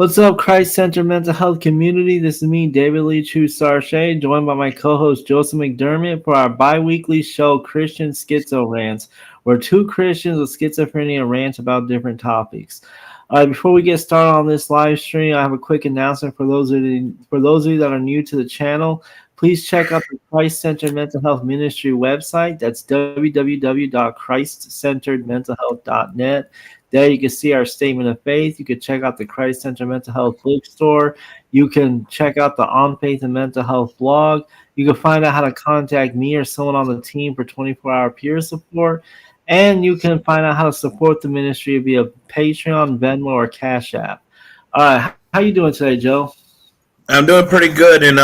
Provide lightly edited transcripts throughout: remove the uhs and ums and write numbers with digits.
What's up, Christ Center Mental Health Community? This is me, David Lee Chu Sarche, joined by my co-host Joseph McDermott for our bi-weekly show, Christian Schizo Rants, where two Christians with schizophrenia rant about different topics. Before we get started on this live stream, I have a quick announcement for those of you that are new to the channel. Please check out the Christ Center Mental Health Ministry website. That's www.christcenteredmentalhealth.net. There you can see our statement of faith. You can check out the Christ Center Mental Health bookstore. You can check out the On Faith and Mental Health blog. You can find out how to contact me or someone on the team for 24-hour peer support. And you can find out how to support the ministry via Patreon, Venmo, or Cash App. All right, how you doing today, Joe? I'm doing pretty good, and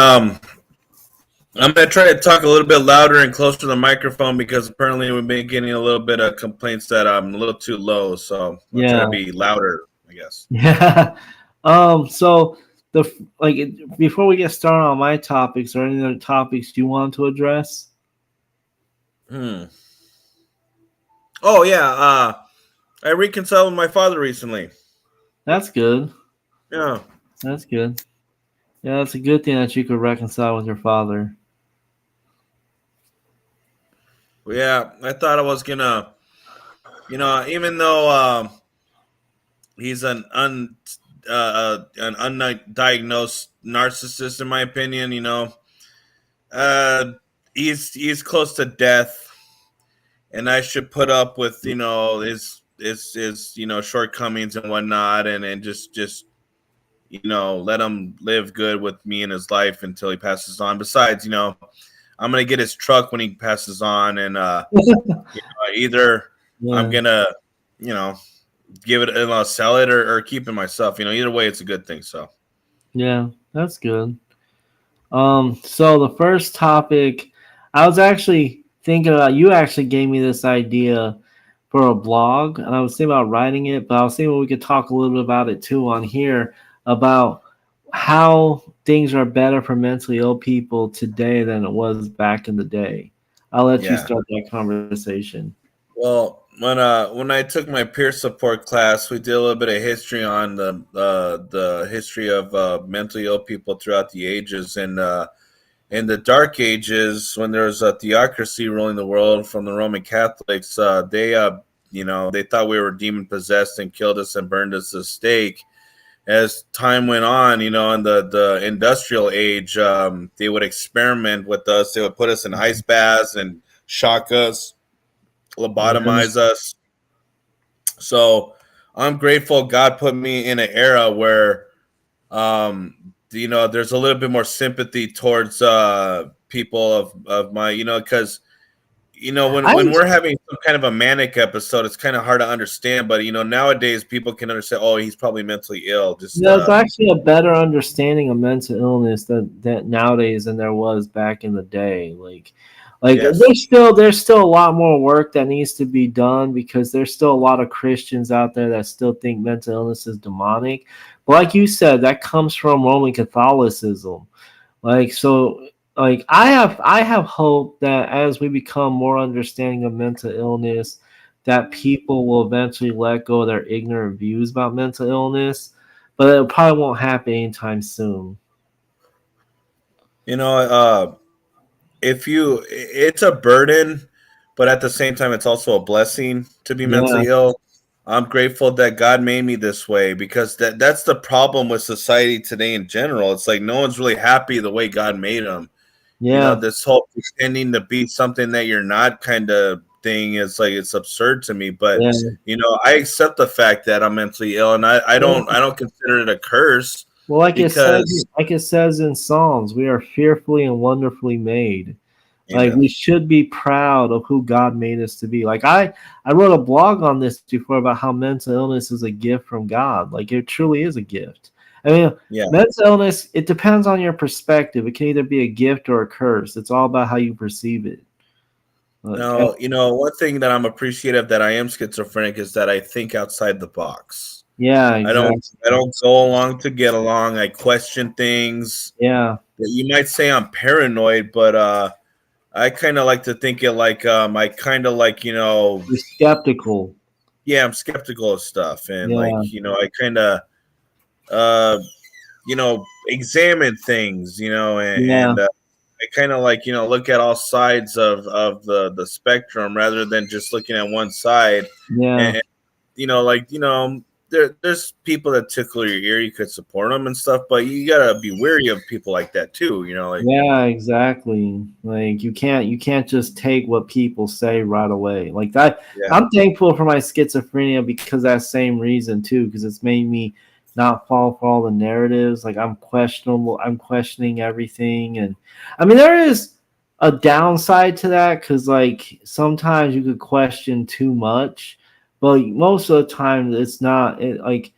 I'm gonna try to talk a little bit louder and closer to the microphone because apparently we've been getting a little bit of complaints that I'm a little too low. So I'll try to be louder, I guess. Yeah. So before we get started on my topics or any other topics you want to address? Oh yeah. I reconciled with my father recently. That's good. Yeah. That's good. Yeah, that's a good thing that you could reconcile with your father. Yeah, I thought I was gonna, even though he's an undiagnosed narcissist, in my opinion, he's close to death, and I should put up with his shortcomings and whatnot, and just let him live good with me in his life until he passes on. Besides, I'm gonna get his truck when he passes on, and either I'm gonna give it, sell it, or keep it myself. Either way, it's a good thing. So yeah, that's good. So the first topic, I was actually thinking about. You actually gave me this idea for a blog, and I was thinking about writing it, but I was thinking we could talk a little bit about it too on here about how things are better for mentally ill people today than it was back in the day. I'll let you start that conversation. Well, when I took my peer support class, we did a little bit of history on the history of mentally ill people throughout the ages, and in the Dark Ages, when there was a theocracy ruling the world from the Roman Catholics, they thought we were demon possessed and killed us and burned us at stake. As time went on, in the industrial age, they would experiment with us. They would put us in ice baths and shock us, lobotomize us. So I'm grateful God put me in an era where, there's a little bit more sympathy towards people of my, because when we're having some kind of a manic episode, it's kind of hard to understand. But nowadays people can understand. Oh, he's probably mentally ill. There's actually a better understanding of mental illness that nowadays than there was back in the day. Yes. there's still a lot more work that needs to be done because there's still a lot of Christians out there that still think mental illness is demonic. But like you said, that comes from Roman Catholicism. I have hope that as we become more understanding of mental illness, that people will eventually let go of their ignorant views about mental illness, but it probably won't happen anytime soon. It's a burden, but at the same time, it's also a blessing to be mentally ill. I'm grateful that God made me this way because that's the problem with society today in general. It's like no one's really happy the way God made them. Yeah. This whole pretending to be something that you're not kind of thing is like it's absurd to me. But I accept the fact that I'm mentally ill, and I don't consider it a curse. Well, like it says in Psalms, we are fearfully and wonderfully made. Like we should be proud of who God made us to be. Like I wrote a blog on this before about how mental illness is a gift from God. Like it truly is a gift. I mean, mental illness, it depends on your perspective. It can either be a gift or a curse. It's all about how you perceive it. No, one thing that I'm appreciative that I am schizophrenic is that I think outside the box. Yeah, exactly. I don't go along to get along. I question things. Yeah. You might say I'm paranoid, but I kind of like to think it like I kind of like you're skeptical. Yeah, I'm skeptical of stuff, and I kind of uh, examine things, Yeah, and I kind of like, look at all sides of the spectrum rather than just looking at one side. yeah. And like, there's people that tickle your ear. You could support them and stuff, but you gotta be wary of people like that too. Like, Yeah, exactly. Like you can't just take what people say right away. Like that yeah, I'm thankful for my schizophrenia because of that same reason too, because it's made me not fall for all the narratives. Like I'm questioning everything. And I mean there is a downside to that because like sometimes you could question too much, but most of the time it's not like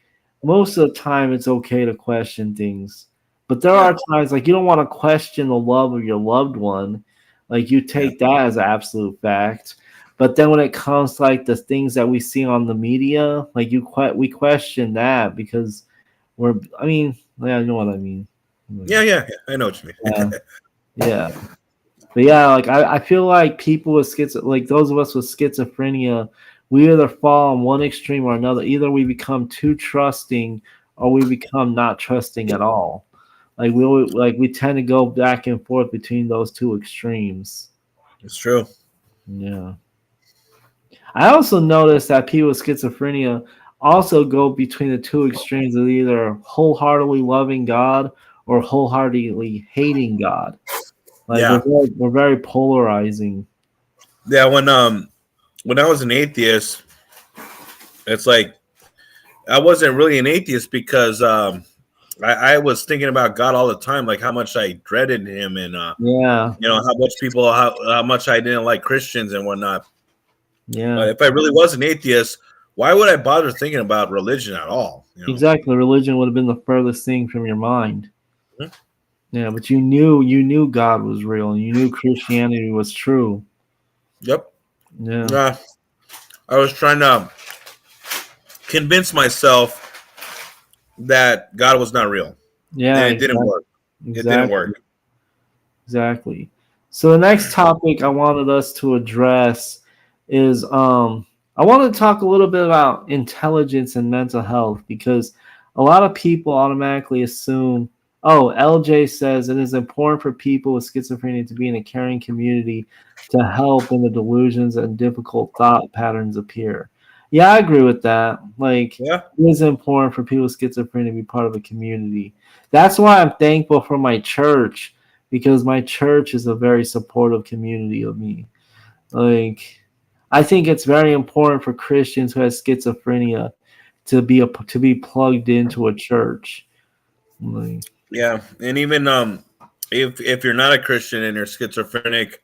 most of the time it's okay to question things, but there yeah, are times like you don't want to question the love of your loved one. Like you yeah, take that as absolute fact. But then when it comes to like the things that we see on the media, like we question that because I mean, yeah, you know what I mean. yeah, yeah, yeah. I know what you mean. Yeah, yeah. But yeah, like I feel like people with like those of us with schizophrenia, we either fall on one extreme or another. Either we become too trusting or we become not trusting at all. Like we tend to go back and forth between those two extremes. It's true. Yeah. I also noticed that people with schizophrenia also go between the two extremes of either wholeheartedly loving God or wholeheartedly hating God. Like Yeah, we're very polarizing. yeah. When I was an atheist, it's like I wasn't really an atheist because I was thinking about God all the time, like how much I dreaded Him, and Yeah. how much I didn't like Christians and whatnot. Yeah. If I really was an atheist, why would I bother thinking about religion at all? Exactly. Religion would have been the furthest thing from your mind. Mhm. Yeah, but you knew God was real and you knew Christianity was true. Yep. Yeah. Uh, I was trying to convince myself that God was not real, and Yeah, it didn't work. It didn't exactly. work. Exactly. So the next topic I wanted us to address is I want to talk a little bit about intelligence and mental health because a lot of people automatically assume, oh, LJ says it is important for people with schizophrenia to be in a caring community to help when the delusions and difficult thought patterns appear. Yeah, I agree with that. Like Yeah. it is important for people with schizophrenia to be part of a community. That's why I'm thankful for my church because my church is a very supportive community of me. Like, I think it's very important for Christians who have schizophrenia to be plugged into a church. Like, Yeah, and even if you're not a Christian and you're schizophrenic,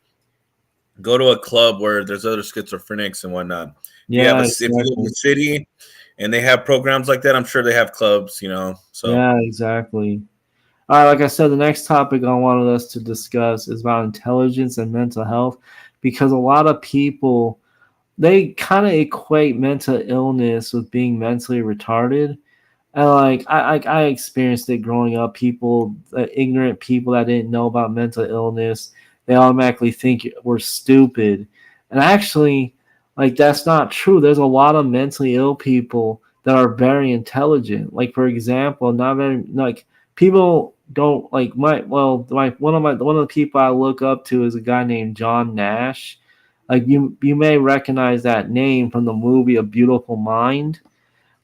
go to a club where there's other schizophrenics and whatnot. yeah, If you go to exactly. a city and they have programs like that, I'm sure they have clubs. So Yeah, exactly. All right, like I said, the next topic I wanted us to discuss is about intelligence and mental health because a lot of people they kind of equate mental illness with being mentally retarded. And like I experienced it growing up. People, ignorant people that didn't know about mental illness, they automatically think we're stupid. And actually, like that's not true. There's a lot of mentally ill people that are very intelligent. Like for example, not very like people don't like my one of the people I look up to is a guy named John Nash. Like you may recognize that name from the movie A Beautiful Mind,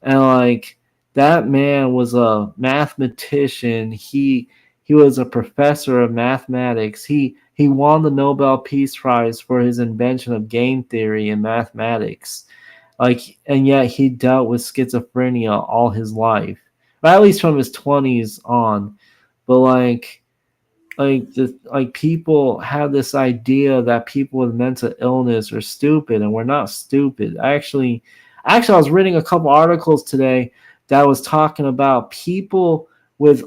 and like that man was a mathematician. He was a professor of mathematics. He won the Nobel Peace Prize for his invention of game theory in mathematics. Like, and yet he dealt with schizophrenia all his life, or at least from his 20s on. But like people have this idea that people with mental illness are stupid, and we're not stupid. Actually I was reading a couple articles today that was talking about with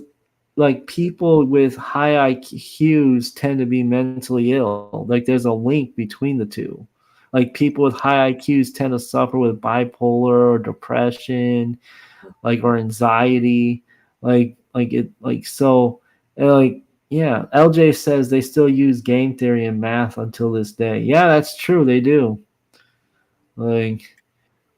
people with high IQs tend to be mentally ill. Like there's a link between the two. Like people with high IQs tend to suffer with bipolar or depression, like or anxiety, so, and like yeah. LJ says they still use game theory in math until this day. Yeah, that's true. They do. Like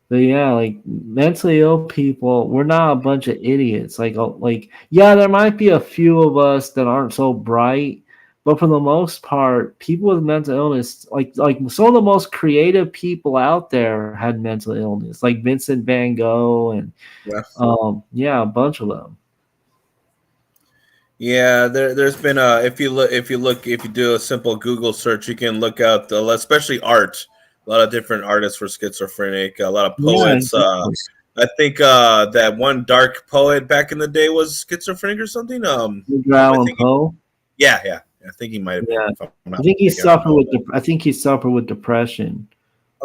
But yeah, like mentally ill people, we're not a bunch of idiots. Like yeah, there might be a few of us that aren't so bright, but for the most part, people with mental illness, like some of the most creative people out there had mental illness, like Vincent Van Gogh and Yeah. yeah, a bunch of them. Yeah, there's been if you do a simple Google search, you can look out especially art. A lot of different artists were schizophrenic. A lot of Yeah, poets. exactly. I think that one dark poet back in the day was schizophrenic or something. Edgar I Allan think Poe. yeah, yeah. I think he might have been. Yeah, If I'm not I think he mistaken, I don't suffered know. with. I think he suffered with depression.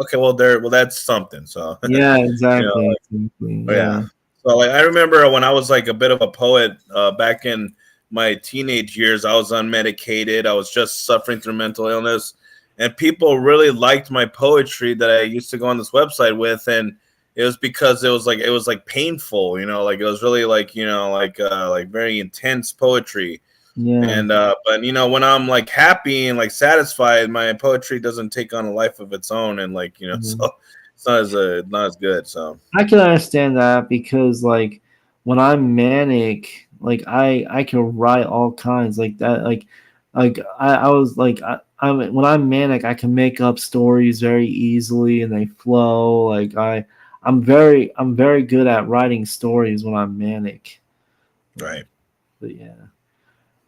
Okay, well there, well that's something. So Yeah, you know, exactly, exactly. yeah. Yeah, So like I remember when I was like a bit of a poet back in my teenage years, I was unmedicated. I was just suffering through mental illness, and people really liked my poetry that I used to go on this website with, and it was because it was like painful, like it was really like like very intense poetry. yeah. And but when I'm like happy and like satisfied, my poetry doesn't take on a life of its own, and like Mhm. so it's not as good. So I can understand that because like when I'm manic, like I can write all kinds like that. Like I was like I'm when I'm manic, I can make up stories very easily and they flow. I'm very good at writing stories when I'm manic. right. But yeah.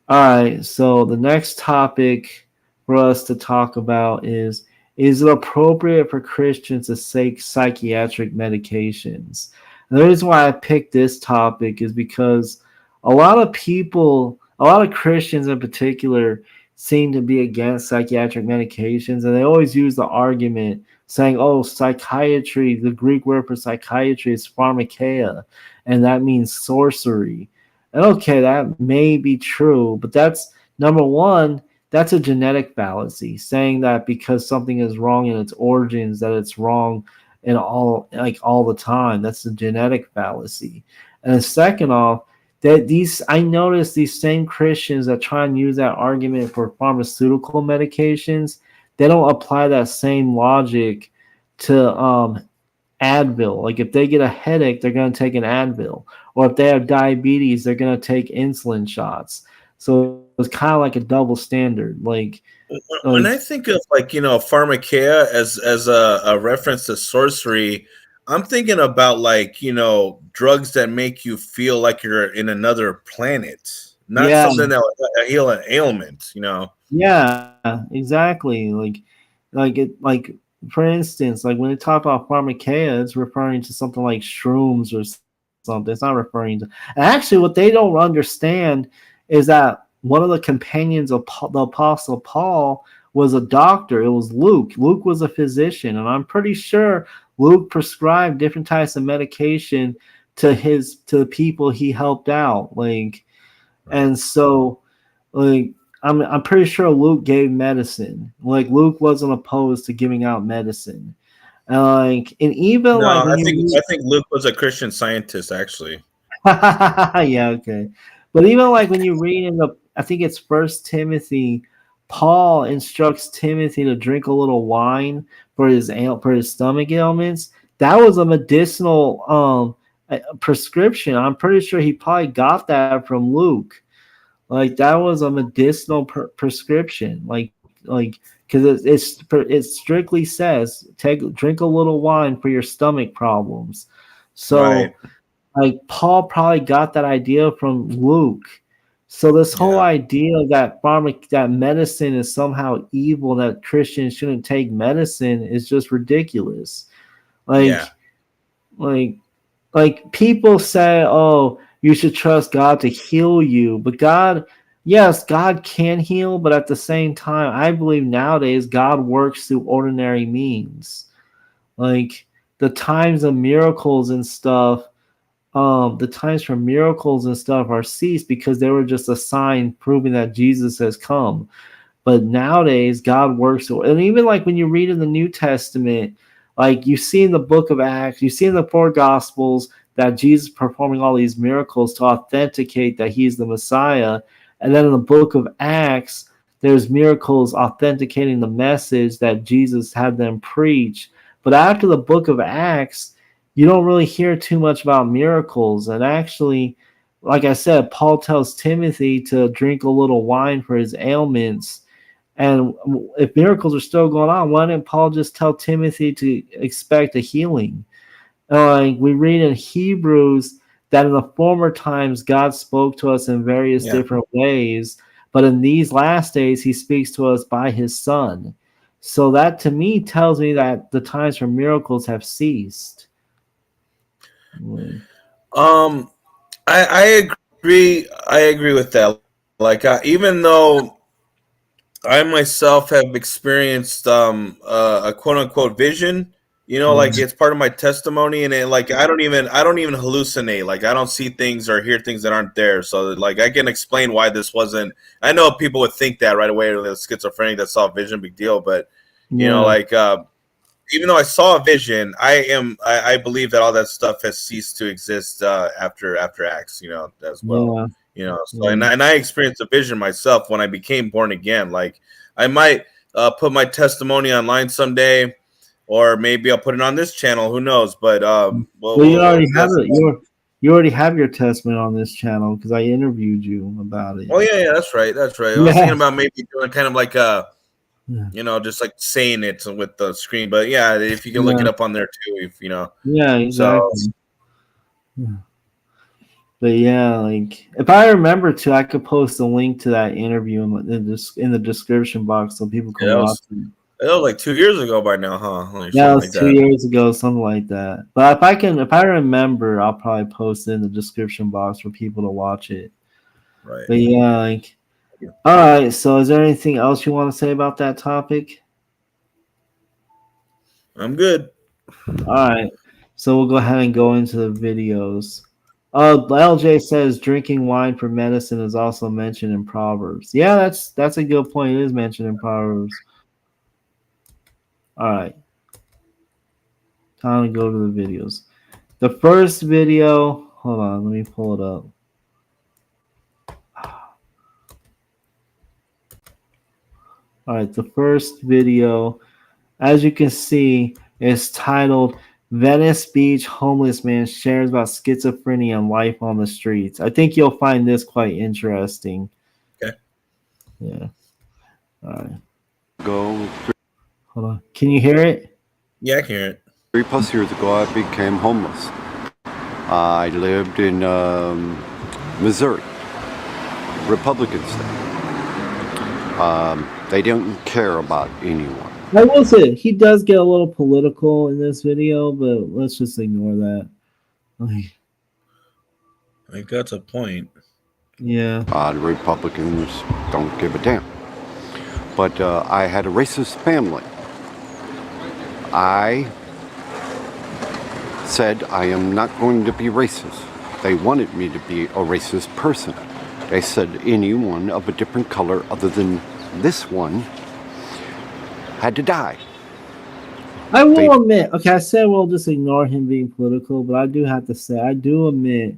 All right, so the next topic for us to talk about is it appropriate for Christians to take psychiatric medications? And the reason why I picked this topic is because a lot of people, a lot of Christians in particular, seem to be against psychiatric medications, and they always use the argument saying, "Oh, psychiatry, the Greek word for psychiatry is pharmakeia, and that means sorcery." And okay, that may be true, but that's number one, that's a genetic fallacy, saying that because something is wrong in its origins, that it's wrong in all the time. That's a genetic fallacy. And second off, that these I notice these same Christians that try and use that argument for pharmaceutical medications, they don't apply that same logic to Advil. Like if they get a headache, they're going to take an Advil, or if they have diabetes, they're going to take insulin shots. So it's kind of like a double standard. Like When I think of like pharmakeia as a reference to sorcery, I'm thinking about like drugs that make you feel like you're in another planet, not yeah, something that will heal an ailment. yeah, exactly. Like for instance, like when they talk about pharmakeia, it's referring to something like shrooms or something. It's not referring to. And actually, what they don't understand is that one of the companions of the Apostle Paul was a doctor. It was Luke. Luke was a physician, and I'm pretty sure Luke prescribed different types of medication to the people he helped out. Right. And so like I'm pretty sure Luke gave medicine. Like Luke wasn't opposed to giving out medicine. And even No, like when I you think Luke was a Christian scientist actually. yeah, okay. But even like when you read in the I think it's First Timothy, Paul instructs Timothy to drink a little wine for his stomach ailments. That was a medicinal prescription. I'm pretty sure he probably got that from Luke. Like that was a medicinal prescription. Like because it strictly says take drink a little wine for your stomach problems. Right. So like Paul probably got that idea from Luke. So this whole Yeah. idea that medicine is somehow evil, that Christians shouldn't take medicine is just ridiculous. Yeah. Like like like people say, "Oh, you should trust God to heal you," but God, yes, God can heal, but at the same time, I believe nowadays God works through ordinary means. Like the times of miracles and stuff, the times for miracles and stuff are ceased because they were just a sign proving that Jesus has come. But nowadays, God works, and even like when you read in the New Testament, like you see in the book of Acts, you see in the four Gospels that Jesus performing all these miracles to authenticate that He's the Messiah, and then in the book of Acts, there's miracles authenticating the message that Jesus had them preach. But after the book of Acts, you don't really hear too much about miracles. And actually, like I said, Paul tells Timothy to drink a little wine for his ailments. And if miracles are still going on, why didn't Paul just tell Timothy to expect a healing? Like we read in Hebrews that in the former times God spoke to us in various Yeah. different ways, but in these last days he speaks to us by his Son. So that to me tells me that the times for miracles have ceased. Mm. Um, I agree. I agree with that. Like, even though I myself have experienced a quote unquote vision. You know, Yeah, like it's part of my testimony, and like I don't even hallucinate. Like I don't see things or hear things that aren't there. So like I can explain why this wasn't. I know people would think that right away. The schizophrenic that saw a vision, big deal. But you know, yeah, like even though I saw a vision, I believe that all that stuff has ceased to exist after Acts, you know, as well. yeah, You know, so yeah. and I experienced a vision myself when I became born again. Like I might put my testimony online someday, or maybe I'll put it on this channel. Who knows? But Well, you already have that's it. You already have your testament on this channel because I interviewed you about it. oh yeah, that's right, that's right. I was Yeah, thinking about maybe doing kind of like a yeah, you know just like saying it with the screen, but yeah, if you can look yeah, it up on there too, if you know. yeah, So exactly. Yeah. But yeah, like if I remember to, I could post a link to that interview in the description box so people yeah, can watch it. that was like 2 years ago by now, huh? Or Yeah, it something was like two that. years ago, something like that. But if I remember, I'll probably post it in the description box for people to watch it. Right. But yeah, like, all right. So, is there anything else you want to say about that topic? I'm good. All right. So we'll go ahead and go into the videos. LJ says drinking wine for medicine is also mentioned in Proverbs. Yeah, that's a good point. It is mentioned in Proverbs. All right, time to go to the videos. The first video, hold on, let me pull it up. All right, the first video, as you can see, is titled Venice Beach Homeless Man Shares About Schizophrenia and Life on the Streets. I think you'll find this quite interesting. Okay. Yeah. All right. Ago, Hold on. Can you hear it? Yeah, I can hear it. 3+ years ago, I became homeless. I lived in Missouri, Republican state. They don't care about anyone. I will say he does get a little political in this video, but let's just ignore that. Like, I think that's a point. yeah. The Republicans don't give a damn. But I had a racist family. I said I am not going to be racist. They wanted me to be a racist person. They said anyone of a different color other than this one had to die. I will admit, okay, I said we'll just ignore him being political, but I do have to say, I do admit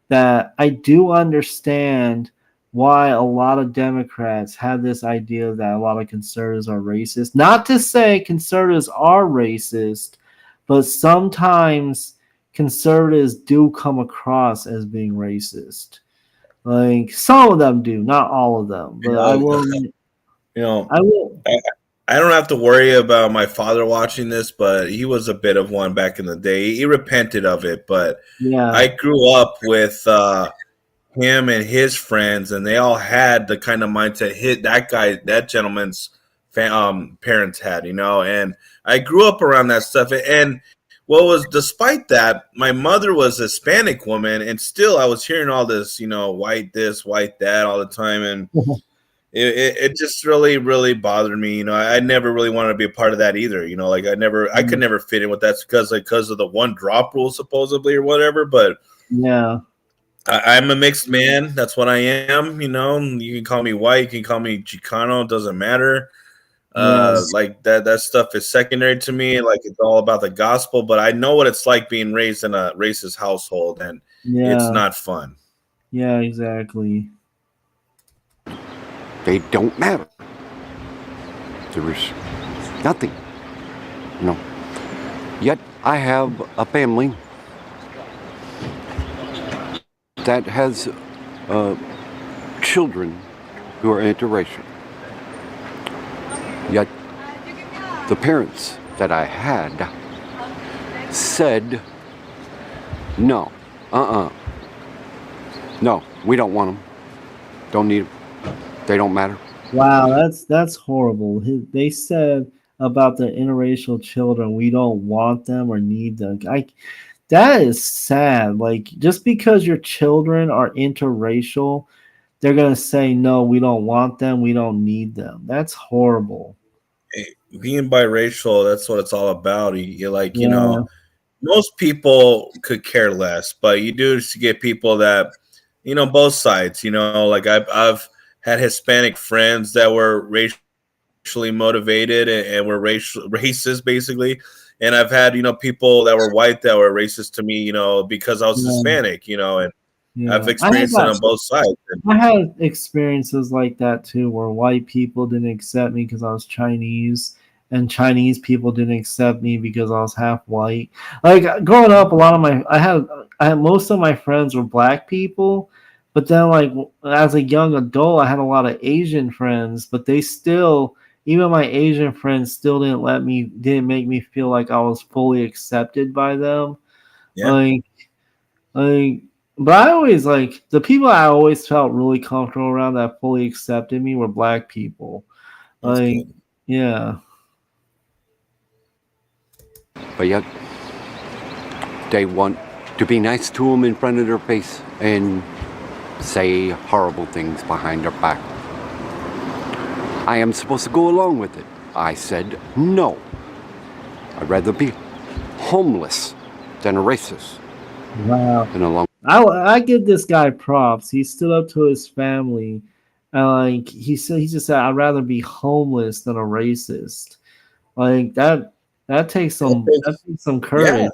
that I do understand why a lot of Democrats have this idea that a lot of conservatives are racist. Not to say conservatives are racist, but sometimes conservatives do come across as being racist. Like some of them do, not all of them, You but I know, will. you know, I will. I don't have to worry about my father watching this, but he was a bit of one back in the day. He repented of it, but Yeah, I grew up with him and his friends, and they all had the kind of mindset that gentleman's parents had, you know. And I grew up around that stuff. And what was, despite that, my mother was a Hispanic woman, and still I was hearing all this, you know, white this, white that all the time, and it just really bothered me. You know, I never really wanted to be a part of that either. You know, like I could never fit in with that because of the one drop rule supposedly or whatever. But yeah, I'm a mixed man. That's what I am. You know, you can call me white, you can call me Chicano. It doesn't matter. yeah, Like that stuff is secondary to me. Like it's all about the gospel. But I know what it's like being raised in a racist household, and it's yeah, not fun. yeah, exactly. They don't matter. There is nothing, you know. Yet I have a family that has children who are interracial. Yet the parents that I had said, no, no, we don't want them. Don't need them. They don't matter. Wow, that's horrible. They said about the interracial children, we don't want them or need them. That is sad. Like just because your children are interracial, they're gonna say no, we don't want them, we don't need them. That's horrible. Being biracial, that's what it's all about. You're like, Yeah, most people could care less, but you do get people that, both sides. Like I've had Hispanic friends that were racially motivated and were racist basically, and I've had people that were white that were racist to me, because I was yeah, Hispanic, and I've yeah. experienced it on both sides. And I had experiences like that too, where white people didn't accept me because I was Chinese, and Chinese people didn't accept me because I was half white. Like growing up, a lot of I had most of my friends were black people, but then like as a young adult, I had a lot of Asian friends, but they still, even my Asian friends, still didn't make me feel like I was fully accepted by them. yeah, Like like, but I always like the people I always felt really comfortable around that fully accepted me were black people. that's Like, good. yeah, But yet they want to be nice to them in front of their face and say horrible things behind their back. I am supposed to go along with it. I said no. I'd rather be homeless than a racist. wow. And along I give this guy props. He stood up to his family, and like he just said, "I'd rather be homeless than a racist." Like that takes some Yeah, courage.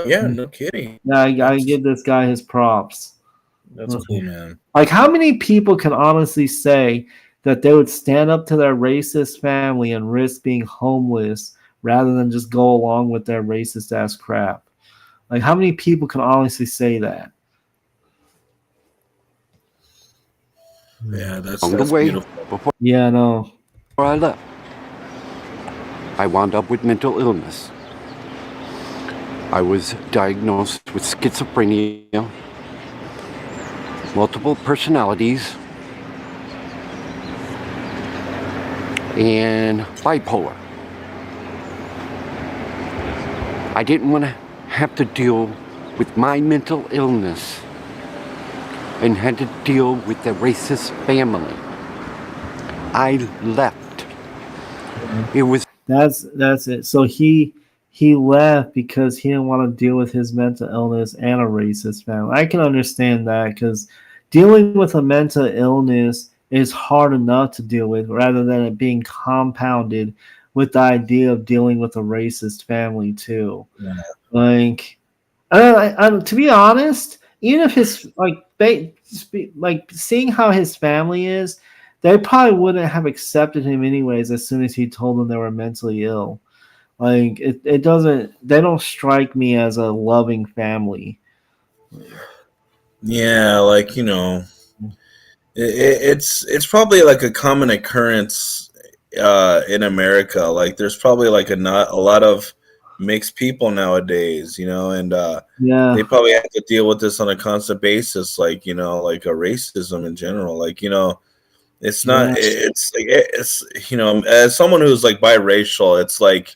yeah, no kidding. Yeah, I That's give this guy his props. that's cool, man. Like, how many people can honestly say that they would stand up to their racist family and risk being homeless rather than just go along with their racist ass crap? Like, how many people can honestly say that? Yeah, the that's way, beautiful. before Yeah, no. I left, I wound up with mental illness. I was diagnosed with schizophrenia, multiple personalities, and bipolar. I didn't want to have to deal with my mental illness and had to deal with the racist family. I left. It was That's it. So he left because he didn't want to deal with his mental illness and a racist family. I can understand that because dealing with a mental illness is hard enough to deal with, rather than it being compounded with the idea of dealing with a racist family too. Yeah. Like, to be honest, even if his like seeing how his family is, they probably wouldn't have accepted him anyways as soon as he told them they were mentally ill. Like it doesn't they don't strike me as a loving family. Yeah, like it's probably like a common occurrence in America. Like there's probably like a lot of mixed people nowadays, and Yeah, they probably have to deal with this on a constant basis, like like a racism in general. Like it's not yeah, it's as someone who's like biracial, it's like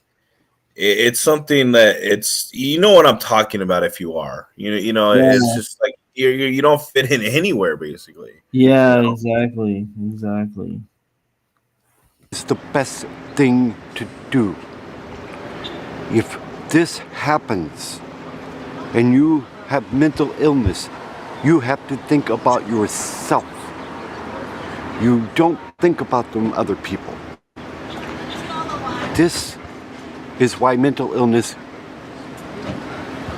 it's something that it's what I'm talking about. If you are, it's yeah, just like you don't fit in anywhere basically. yeah, exactly, exactly. the best thing to do. If this happens and you have mental illness, you have to think about yourself. You don't think about them other people. This is why mental illness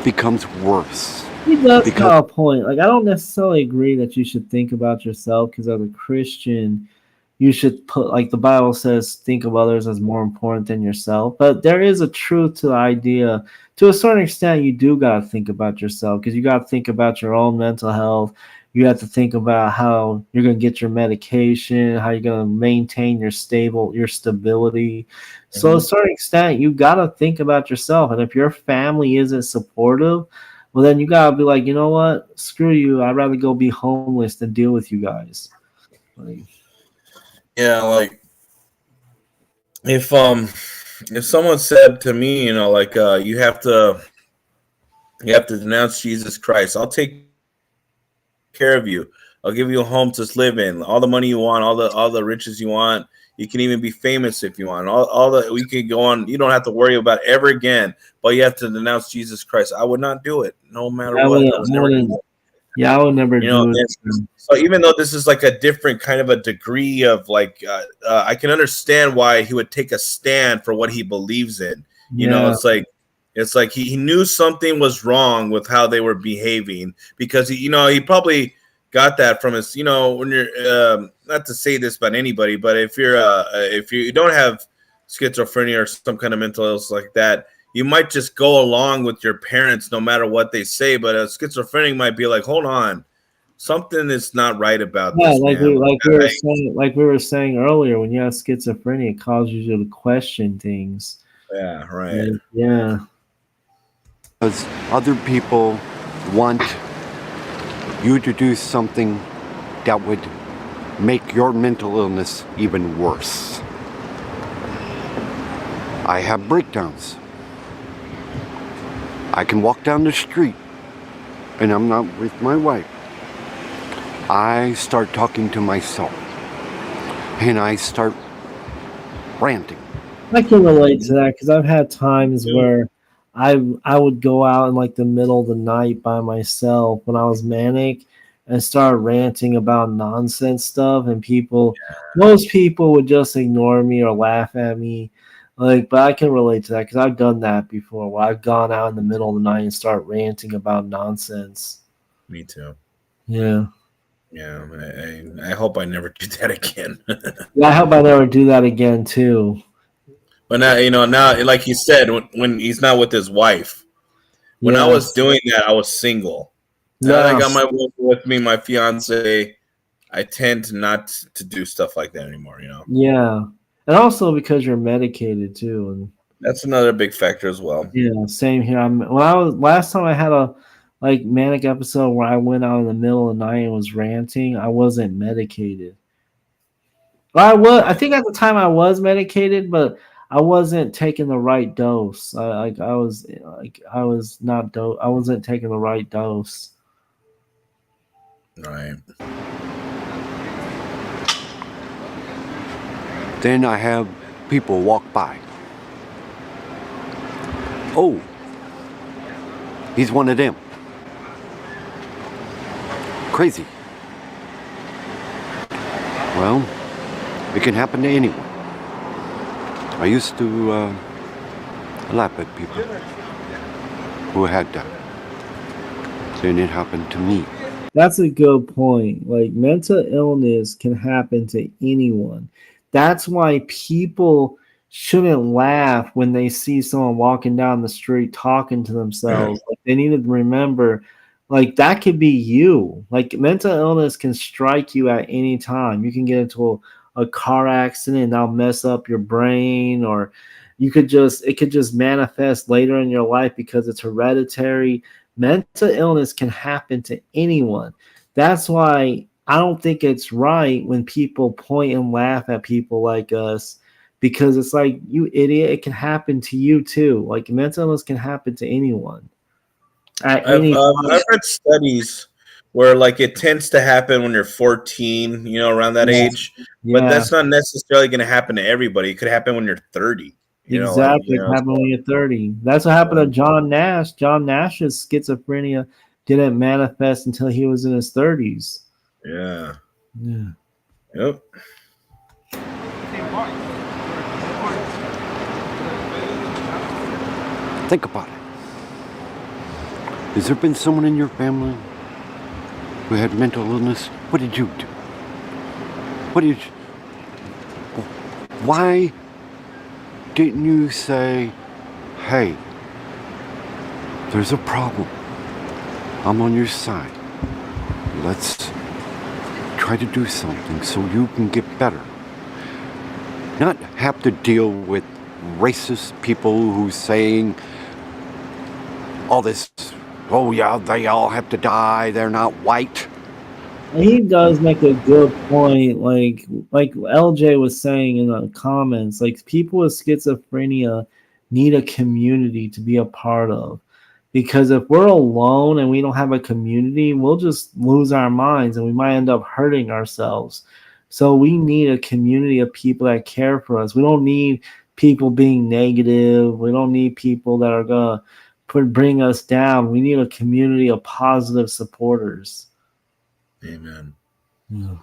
becomes worse. He does Because have a point. Like I don't necessarily agree that you should think about yourself because as a Christian, you should put, like the Bible says, think of others as more important than yourself. But there is a truth to the idea. To a certain extent, you do got to think about yourself, because you got to think about your own mental health. You have to think about how you're going to get your medication, how you're going to maintain your stability. So, to a Mhm. certain extent, you got to think about yourself. And if your family isn't supportive, well, then you got to be like, you know what? Screw you. I'd rather go be homeless than deal with you guys. Like, Yeah, like if someone said to me, like you have to denounce Jesus Christ, I'll take care of you. I'll give you a home to live in, all the money you want, all the riches you want. You can even be famous if you want. All the we can go on. You don't have to worry about it ever again. But you have to denounce Jesus Christ. I would not do it, no matter I what. would, I was I never going to wouldn't, yeah, I would never you know do it. so even though this is like a different kind of a degree of like I can understand why he would take a stand for what he believes in. Yeah, It's like he knew something was wrong with how they were behaving, because he probably got that from his, when you're not to say this about anybody, but if you don't have schizophrenia or some kind of mental illness like that, you might just go along with your parents no matter what they say. But a schizophrenic might be like, hold on, something is not right about yeah, this, man. like we were saying earlier, when you have schizophrenia, it causes you to question things. Yeah, right. Like, yeah, Because other people want you to do something that would make your mental illness even worse. I have breakdowns. I can walk down the street and I'm not with my wife. I start talking to myself and I start ranting. I can relate to that because I've had times where I would go out in like the middle of the night by myself when I was manic and start ranting about nonsense stuff, and most people would just ignore me or laugh at me. Like, but I can relate to that because I've done that before, where I've gone out in the middle of the night and start ranting about nonsense. Me too. Yeah. Yeah, I hope I never do that again. Yeah, I hope I never do that again too. But now, like you said, when he's not with his wife. When I was Yes. doing that, I was single. Now that I got Yes. my wife with me, my fiance, I tend to not to do stuff like that anymore. Yeah. And also because you're medicated too, and That's another big factor as well. yeah, same here. When I was last time I had a like manic episode where I went out in the middle of the night and was ranting, I wasn't medicated. Well, I think at the time I was medicated, but I wasn't taking the right dose. I was not I wasn't taking the right dose. Right. Then I have people walk by. Oh, he's one of them. Crazy. Well, it can happen to anyone. I used to laugh at people who had that. Then it happened to me. That's a good point. Like, mental illness can happen to anyone. That's why people shouldn't laugh when they see someone walking down the street talking to themselves. Like, they need to remember, like, that could be you. Like, mental illness can strike you at any time. You can get into a car accident and that'll mess up your brain, or it could just manifest later in your life because it's hereditary. Mental illness can happen to anyone. That's why I don't think it's right when people point and laugh at people like us, because it's like, you idiot, it can happen to you too. Like, mental illness can happen to anyone at I've any um, time. I've read studies where like it tends to happen when you're 14, around that Yeah, age, but yeah, that's not necessarily going to happen to everybody. It could happen when you're 30. exactly. It can happen when you're 30. That's what happened to John Nash. John Nash's schizophrenia didn't manifest until he was in his 30s. Yeah. Yeah. Yep. Think about it. Has there been someone in your family who had mental illness? What did you do? What did you... Why didn't you say, hey, there's a problem. I'm on your side. Let's try to do something so you can get better. Not have to deal with racist people who's saying all this, oh yeah, they all have to die, they're not white. He does make a good point, like LJ was saying in the comments, like people with schizophrenia need a community to be a part of. Because if we're alone and we don't have a community, we'll just lose our minds and we might end up hurting ourselves. So we need a community of people that care for us. We don't need people being negative. We don't need people that are gonna bring us down. We need a community of positive supporters. Amen. Yeah.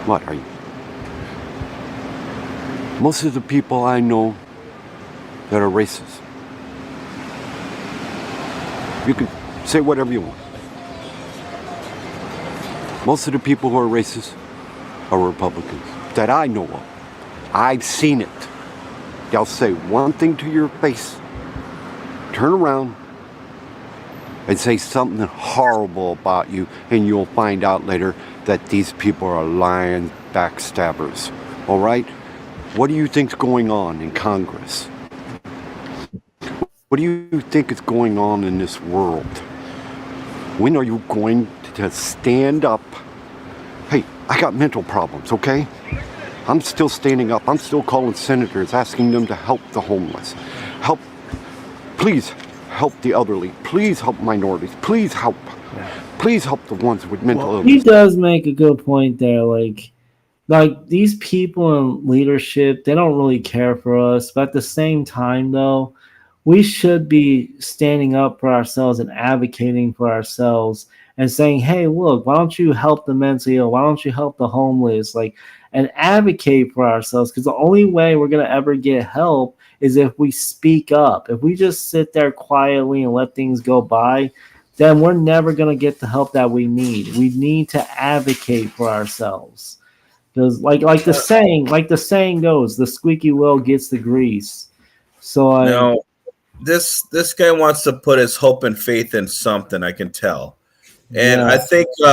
What are you? Most of the people I know that are racist. You can say whatever you want. Most of the people who are racist are Republicans that I know of. I've seen it. They'll say one thing to your face, turn around, and say something horrible about you, and you'll find out later that these people are lying backstabbers. All right? What do you think's going on in Congress? What do you think is going on in this world? When are you going to stand up? Hey, I got mental problems, okay? I'm still standing up. I'm still calling senators, asking them to help the homeless. Please help the elderly. Please help minorities. Please help. Please help the ones with mental illness. He does make a good point there. Like these people in leadership, they don't really care for us. But at the same time, though, we should be standing up for ourselves and advocating for ourselves and saying, hey, look, why don't you help the mentally ill? Why don't you help the homeless? And advocate for ourselves, because the only way we're going to ever get help is if we speak up. If we just sit there quietly and let things go by, then we're never going to get the help that we need. We need to advocate for ourselves. Because like the saying goes, the squeaky wheel gets the grease. So now, this guy wants to put his hope and faith in something, I can tell. And yeah.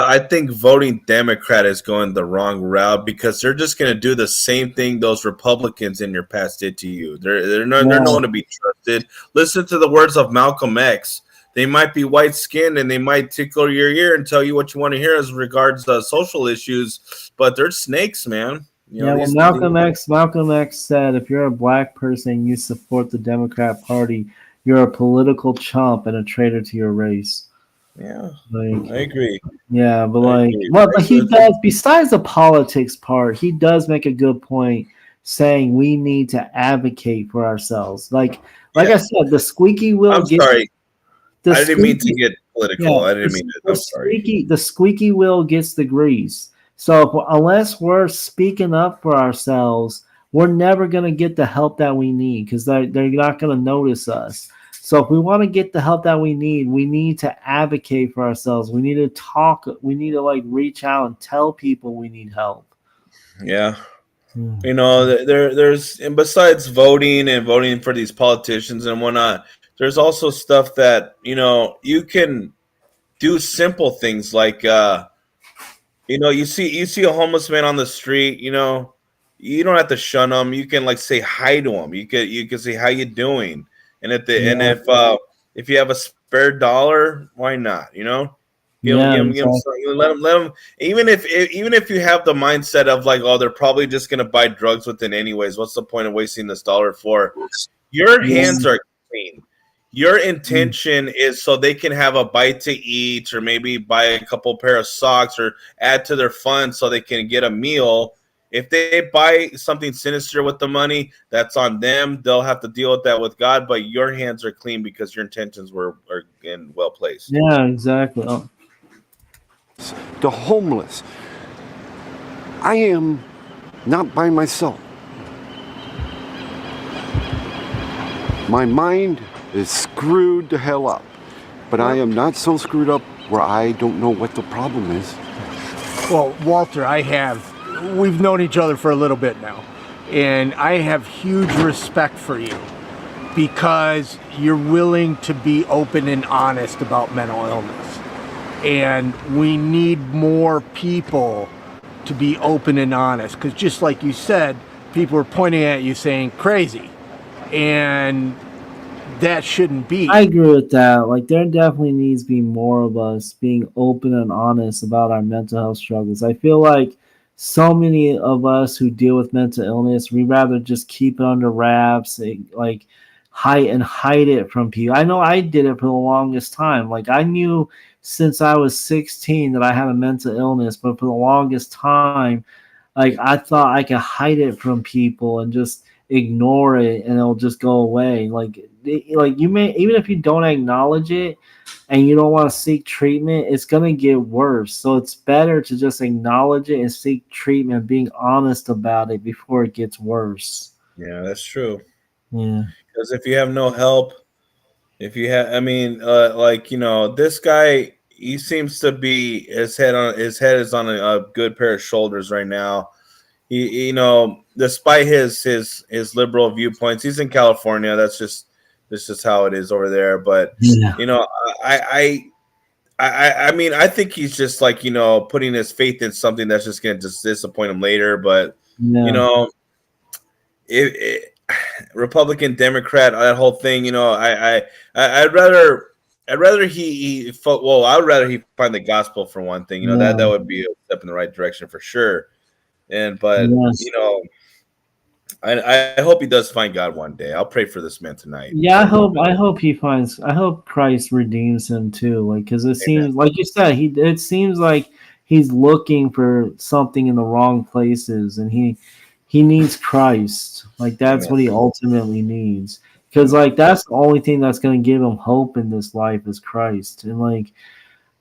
I think voting Democrat is going the wrong route, because they're just going to do the same thing those Republicans in your past did to you. They're not going to be trusted. Listen to the words of Malcolm X. They might be white skinned and they might tickle your ear and tell you what you want to hear as regards social issues, but they're snakes, man. Malcolm X said, if you're a black person and you support the Democrat Party, you're a political chump and a traitor to your race. Yeah, I agree. Yeah, but but he does, besides the politics part, he does make a good point saying we need to advocate for ourselves. Like I said, the squeaky wheel. I'm sorry. I didn't mean to get political. I didn't mean to. I'm sorry. The squeaky wheel gets the grease. So unless we're speaking up for ourselves, we're never going to get the help that we need, because they're not going to notice us. So if we want to get the help that we need to advocate for ourselves. We need to talk. We need to reach out and tell people we need help. Yeah. There's, and besides voting for these politicians and whatnot, there's also stuff that, you can do simple things like, you see a homeless man on the street, you don't have to shun him. You can say hi to him. You can say, how you doing? And if you have a spare dollar, why not? Give them let them. Even if you have the mindset of oh, they're probably just gonna buy drugs with it anyways. What's the point of wasting this dollar for? Your hands are clean. Your intention is so they can have a bite to eat, or maybe buy a couple pair of socks, or add to their funds so they can get a meal. If they buy something sinister with the money, that's on them. They'll have to deal with that with God, but your hands are clean because your intentions are in well placed. Yeah, exactly. The homeless. I am not by myself. My mind is screwed the hell up, but I am not so screwed up where I don't know what the problem is. Well, Walter, I have we've known each other for a little bit now, and I have huge respect for you because you're willing to be open and honest about mental illness. And we need more people to be open and honest, because just like you said, people are pointing at you saying crazy, and that shouldn't be. I agree with that. Like, there definitely needs to be more of us being open and honest about our mental health struggles. I feel like so many of us who deal with mental illness, we rather just keep it under wraps, like hide it from people. I know I did it for the longest time. Like, I knew since I was 16 that I had a mental illness, but for the longest time, like, I thought I could hide it from people and just ignore it and it'll just go away. Like you may, even if you don't acknowledge it and you don't want to seek treatment, it's gonna get worse. So it's better to just acknowledge it and seek treatment, being honest about it before it gets worse. Yeah, that's true. Yeah. Because if you have no help, if you have, I mean, like, you know, this guy, he seems to be his head is on a good pair of shoulders right now. He, you know, despite his liberal viewpoints, he's in California. That's just how it is over there. But Yeah. you know, I mean, I think he's just, like, you know, putting his faith in something that's just going to disappoint him later. But Yeah. you know, Republican, Democrat, that whole thing, you know, I'd rather he well, I would rather he find the gospel for one thing. You know, that would be a step in the right direction for sure. But Yes. you know, I hope he does find God one day. I'll pray for this man tonight. Yeah, I hope Christ redeems him too. Like, because it seems like you said, it seems like he's looking for something in the wrong places, and he needs Christ. Like, that's what he ultimately needs. Because, like, that's the only thing that's going to give him hope in this life is Christ. And, like,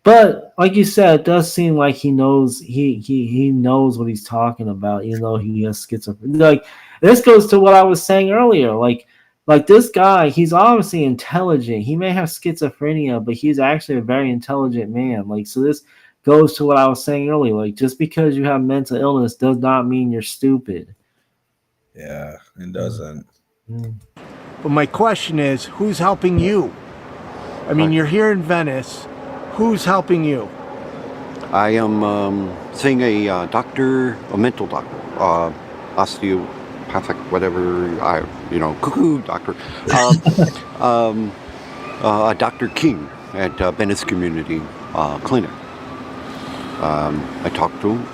but like you said, it does seem like he knows he knows what he's talking about, even though he has schizophrenia. Like, this goes to what I was saying earlier. Like this guy, he's obviously intelligent. He may have schizophrenia, but he's actually a very intelligent man. Like, so this goes to what I was saying earlier. Like, just because you have mental illness does not mean you're stupid. Yeah, it doesn't. But my question is, who's helping you? I mean, you're here in Venice. Who's helping you? I am seeing a doctor, a mental doctor, osteopathic, whatever, cuckoo doctor, Dr. King at Venice Community Clinic. I talked to him.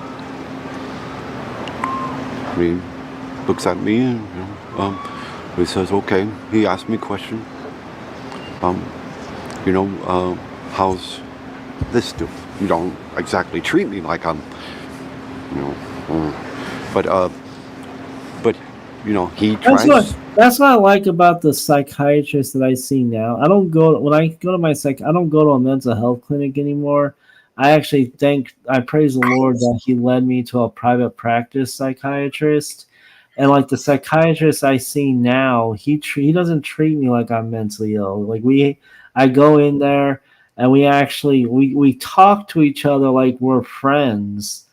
He looks at me and he says, okay. He asked me a question. How's this do? You don't exactly treat me like I'm, but he tries. That's what I like about the psychiatrist that I see now. I don't go I don't go to a mental health clinic anymore. I praise the Lord that he led me to a private practice psychiatrist. And like the psychiatrist I see now, he doesn't treat me like I'm mentally ill. Like I go in there and we talk to each other like we're friends.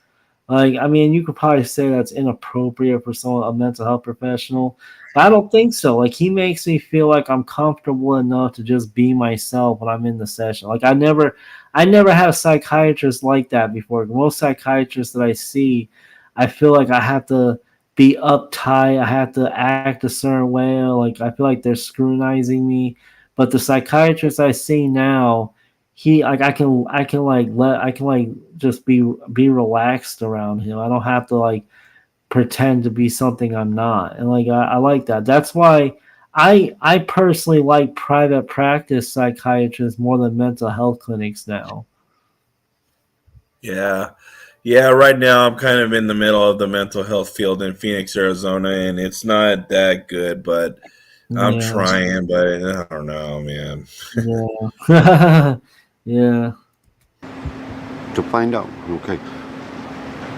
Like, I mean, you could probably say that's inappropriate for a mental health professional. But I don't think so. Like, he makes me feel like I'm comfortable enough to just be myself when I'm in the session. Like, I never had a psychiatrist like that before. Most psychiatrists that I see, I feel like I have to be uptight. I have to act a certain way. Like, I feel like they're scrutinizing me. But the psychiatrist I see now, I can just be relaxed around him. I don't have to like pretend to be something I'm not. And like I like that. That's why I personally like private practice psychiatrists more than mental health clinics now. Yeah. Right now I'm kind of in the middle of the mental health field in Phoenix, Arizona, and it's not that good, but I'm trying, but I don't know, man. Yeah. Yeah. To find out, okay,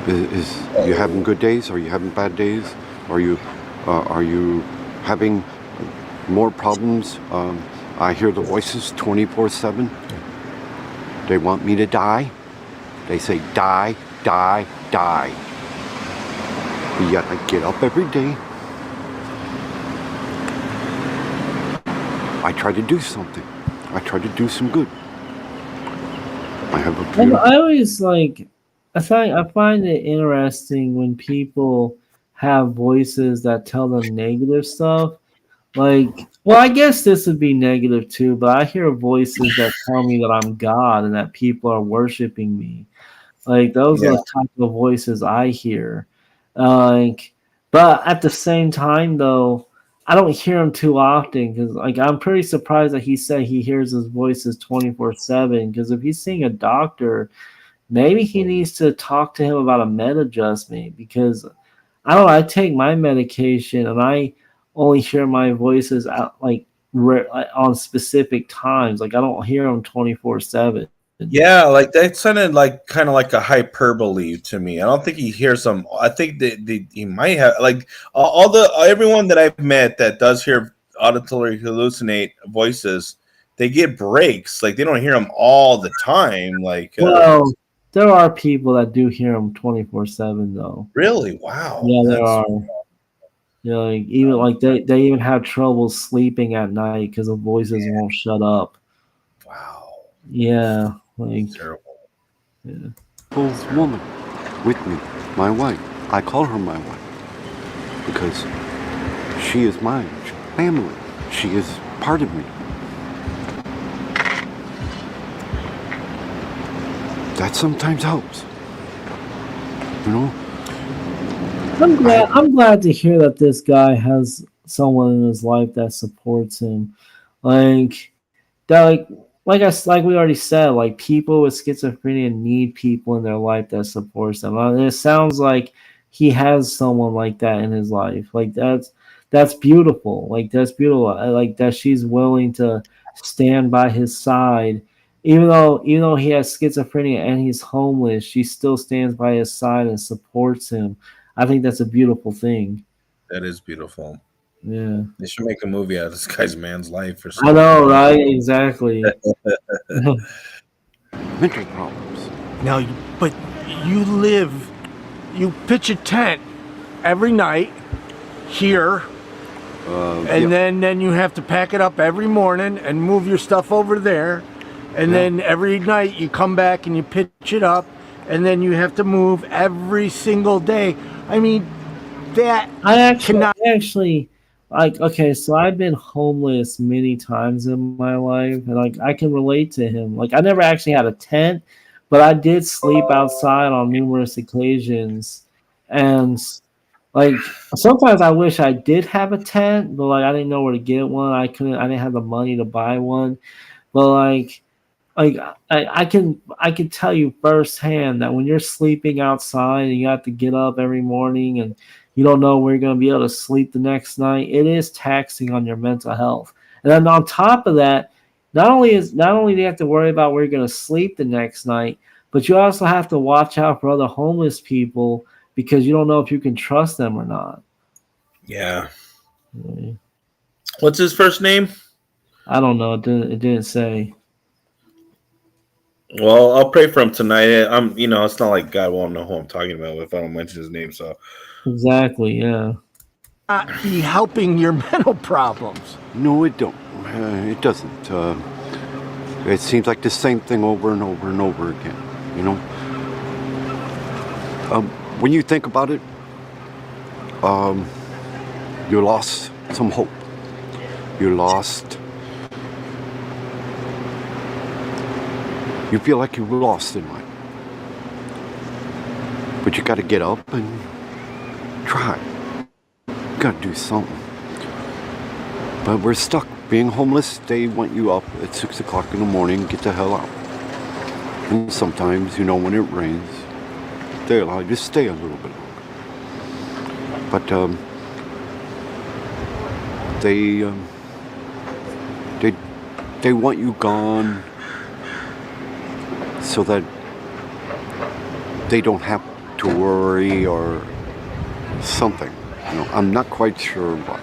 is you having good days? Are you having bad days? Are you having more problems? I hear the voices 24/7. They want me to die. They say die, die, die. But yet I get up every day. I try to do something. I try to do some good. I have a beautiful... I always like. I find it interesting when people have voices that tell them negative stuff. Like, well, I guess this would be negative too, but I hear voices that tell me that I'm God and that people are worshiping me. Like, those are Yeah. the type of voices I hear. Like, but at the same time, though, I don't hear them too often because, like, I'm pretty surprised that he said he hears his voices 24/7. Because if he's seeing a doctor, maybe he needs to talk to him about a med adjustment because I don't know. I take my medication and I only hear my voices out like on specific times. Like I don't hear them 24/7. Yeah, like that sounded like kind of like a hyperbole to me. I don't think he hears them. I think that he might have like all the everyone that I've met that does hear auditory hallucinate voices. They get breaks, like they don't hear them all the time. Like, Well, there are people that do hear them 24/7 though. really, wow, Yeah, there that's are. Yeah, like even like they even have trouble sleeping at night because the voices won't shut up. wow, Yeah, like terrible. yeah. woman with me, my wife. I call her my wife because she is my family. She is part of me. That sometimes helps. You know? I'm glad to hear that this guy has someone in his life that supports him. Like that like we already said, like people with schizophrenia need people in their life that supports them. And it sounds like he has someone like that in his life. Like that's beautiful. Like that's beautiful. I like that she's willing to stand by his side. Even though he has schizophrenia and he's homeless, she still stands by his side and supports him. I think that's a beautiful thing. That is beautiful. Yeah. They should make a movie out of this guy's man's life or I something. know, right? Exactly. Mental problems. Now, but you pitch a tent every night here, and Yeah. then you have to pack it up every morning and move your stuff over there, and then every night you come back and you pitch it up, and then you have to move every single day. I mean, that I actually, cannot. I actually, like, okay, so I've been homeless many times in my life, and like I can relate to him. Like, I never actually had a tent, but I did sleep outside on numerous occasions, and like sometimes I wish I did have a tent, but like I didn't know where to get one. I didn't have the money to buy one, but like I can tell you firsthand that when you're sleeping outside and you have to get up every morning and you don't know where you're going to be able to sleep the next night, it is taxing on your mental health. And then on top of that, not only do you have to worry about where you're going to sleep the next night, but you also have to watch out for other homeless people because you don't know if you can trust them or not. Yeah. Really. What's his first name? I don't know. It didn't say. Well, I'll pray for him tonight. It's not like God won't know who I'm talking about if I don't mention his name. So, Exactly. Yeah. Not be helping your mental problems. No, it don't. It doesn't. It seems like the same thing over and over and over again. You know. When you think about it, you lost some hope. You feel like you lost in life. But you got to get up and try. You got to do something. But we're stuck. Being homeless, they want you up at 6 o'clock in the morning, get the hell out. And sometimes, when it rains, they allow you to stay a little bit longer. But they want you gone so that they don't have to worry or something. I'm not quite sure what.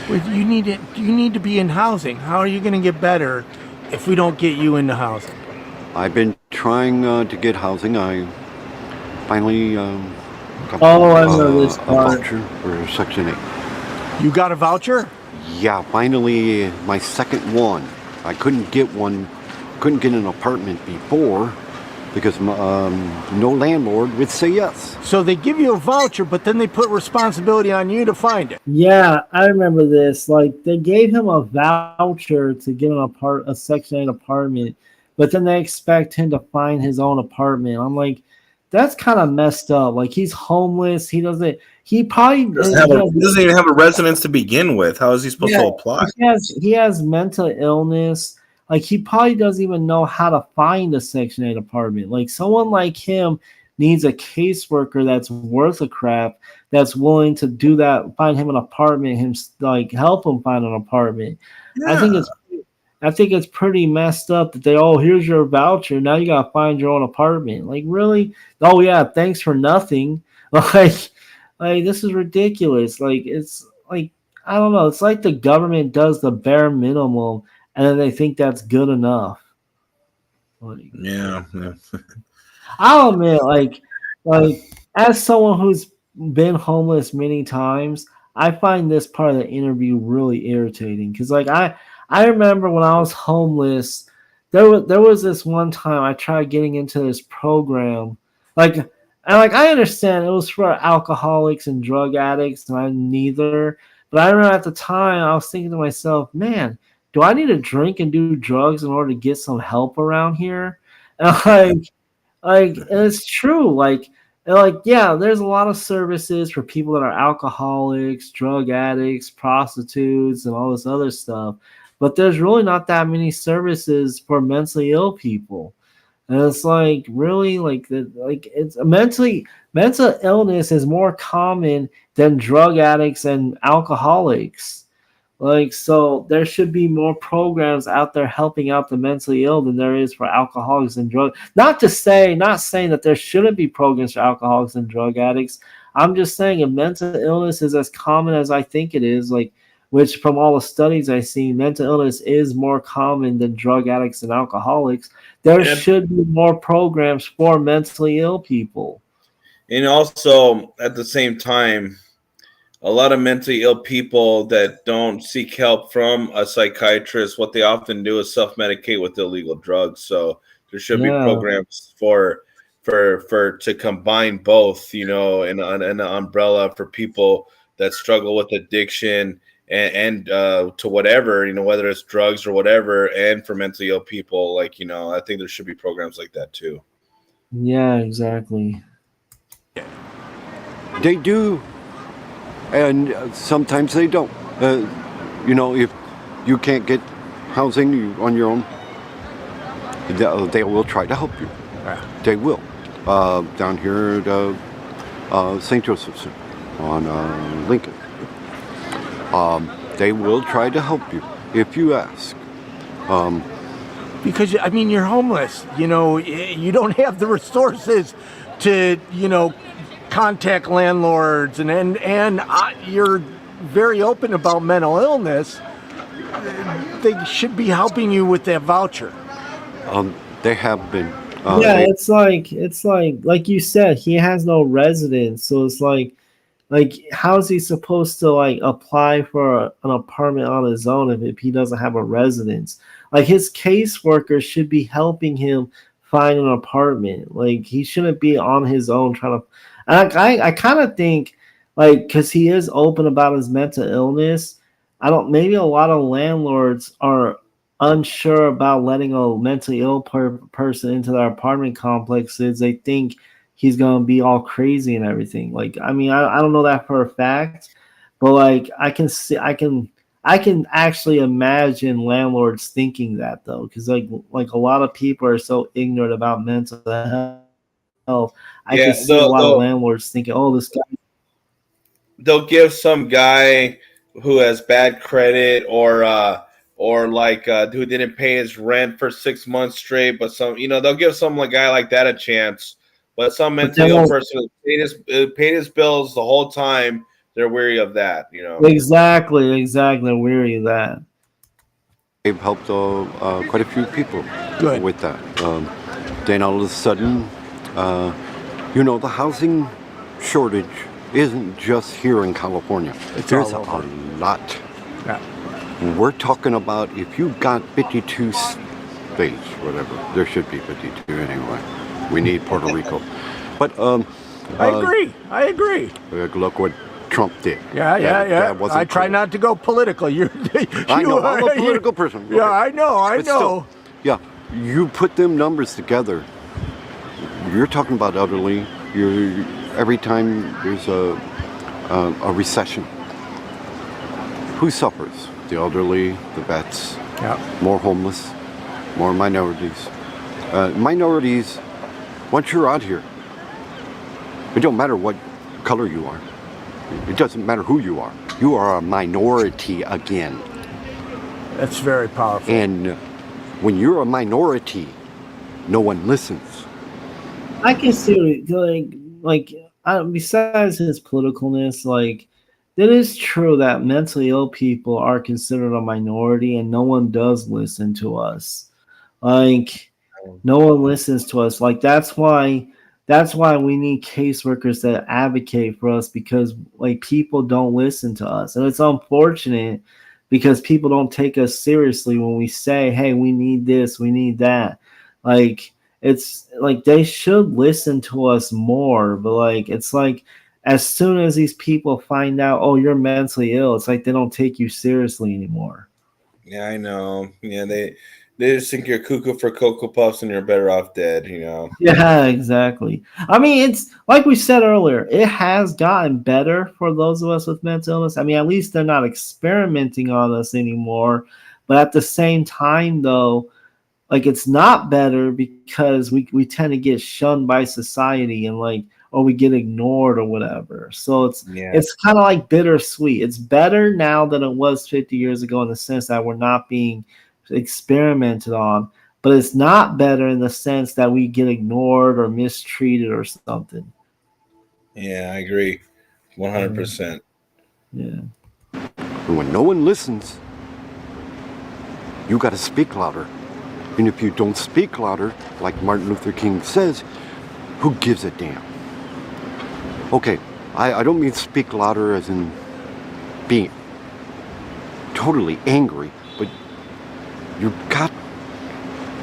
Well, you need to be in housing. How are you going to get better if we don't get you into housing? I've been trying to get housing. I finally Oh, I know this a part. voucher for Section 8. You got a voucher? Yeah, finally my second one. I couldn't get an apartment before because no landlord would say yes. So they give you a voucher, but then they put responsibility on you to find it. Yeah, I remember this. Like they gave him a voucher to get a Section 8 apartment, but then they expect him to find his own apartment. I'm like, that's kind of messed up. Like he's homeless. He doesn't. He probably He doesn't even have a residence to begin with. How is he supposed to apply? He has mental illness. Like he probably doesn't even know how to find a Section 8 apartment. Like someone like him needs a caseworker that's worth a crap, that's willing to do that, find him an apartment, help him find an apartment. Yeah. I think it's pretty messed up that here's your voucher, now you gotta find your own apartment. Like really? Oh yeah, thanks for nothing. Like this is ridiculous. Like it's like I don't know. It's like the government does the bare minimum, and then they think that's good enough. Like, Yeah. I'll admit, like as someone who's been homeless many times, I find this part of the interview really irritating because, I remember when I was homeless, there was this one time I tried getting into this program, I understand it was for alcoholics and drug addicts, and I'm neither. But I remember at the time I was thinking to myself, man, do I need to drink and do drugs in order to get some help around here? And it's true. Yeah, there's a lot of services for people that are alcoholics, drug addicts, prostitutes, and all this other stuff. But there's really not that many services for mentally ill people. And it's like really it's mental illness is more common than drug addicts and alcoholics. So there should be more programs out there helping out the mentally ill than there is for alcoholics and drug. Not saying that there shouldn't be programs for alcoholics and drug addicts. I'm just saying if mental illness is as common as I think it is, which from all the studies I've seen, mental illness is more common than drug addicts and alcoholics. There should be more programs for mentally ill people. And also at the same time, a lot of mentally ill people that don't seek help from a psychiatrist, what they often do is self-medicate with illegal drugs. So there should be programs to combine both, in an umbrella for people that struggle with addiction and to whatever, whether it's drugs or whatever, and for mentally ill people, I think there should be programs like that too. Yeah, exactly. They do. And sometimes they don't. If you can't get housing on your own, they will try to help you. Yeah. They will. Down here at St. Joseph's on Lincoln. They will try to help you if you ask. Because, you're homeless. You don't have the resources to, contact landlords, and you're very open about mental illness. They should be helping you with that voucher. They have been. It's like you said, he has no residence, so it's like how is he supposed to apply for an apartment on his own if he doesn't have a residence? His caseworker should be helping him find an apartment. He shouldn't be on his own trying to. I kind of think because he is open about his mental illness, maybe a lot of landlords are unsure about letting a mentally ill person into their apartment complexes. They think he's gonna be all crazy and everything. I don't know that for a fact, but I can actually imagine landlords thinking that though, because a lot of people are so ignorant about mental health. I can see a lot of landlords thinking, "Oh, this guy." They'll give some guy who has bad credit or who didn't pay his rent for 6 months straight, but they'll give some guy like that a chance. But some mentally ill person who paid his bills the whole time, they're weary of that. Exactly, weary of that. They've helped quite a few people with that. Then all of a sudden, the housing shortage isn't just here in California. It's There's all over. a lot. Yeah. We're talking about if you got 52 states, whatever. There should be 52 anyway. We need Puerto Rico. But I agree. look what Trump did. Yeah. That wasn't I try cool. not to go political. I know, I'm a political person. Yeah, Okay. I But know. still, yeah, you put them numbers together. You're talking about elderly. Every time there's a recession, who suffers? The elderly, the vets, Yeah. more homeless, more minorities. Minorities, once you're out here, it don't matter what color you are. It doesn't matter who you are. You are a minority again. That's very powerful. And when you're a minority, no one listens. I can see besides his politicalness, like it is true that mentally ill people are considered a minority, and no one does listen to us. Like no one listens to us. Like that's why we need caseworkers that advocate for us because like people don't listen to us, and it's unfortunate because people don't take us seriously when we say, "Hey, we need this, we need that." Like it's like they should listen to us more, but like it's like as soon as these people find out, oh, you're mentally ill, it's like they don't take you seriously anymore. Yeah, I know. Yeah, they just think you're cuckoo for Cocoa Puffs and you're better off dead, you know. Yeah, exactly. I mean, it's like we said earlier, it has gotten better for those of us with mental illness. I mean, at least they're not experimenting on us anymore. But at the same time, though, like it's not better because we tend to get shunned by society and like or we get ignored or whatever. So Yeah. it's kind of like bittersweet. It's better now than it was 50 years ago in the sense that we're not being experimented on, but it's not better in the sense that we get ignored or mistreated or something. Yeah, I agree. 100%. Yeah. And when no one listens, you got to speak louder. And if you don't speak louder, like Martin Luther King says, who gives a damn? Okay, I don't mean speak louder as in being totally angry, but you've got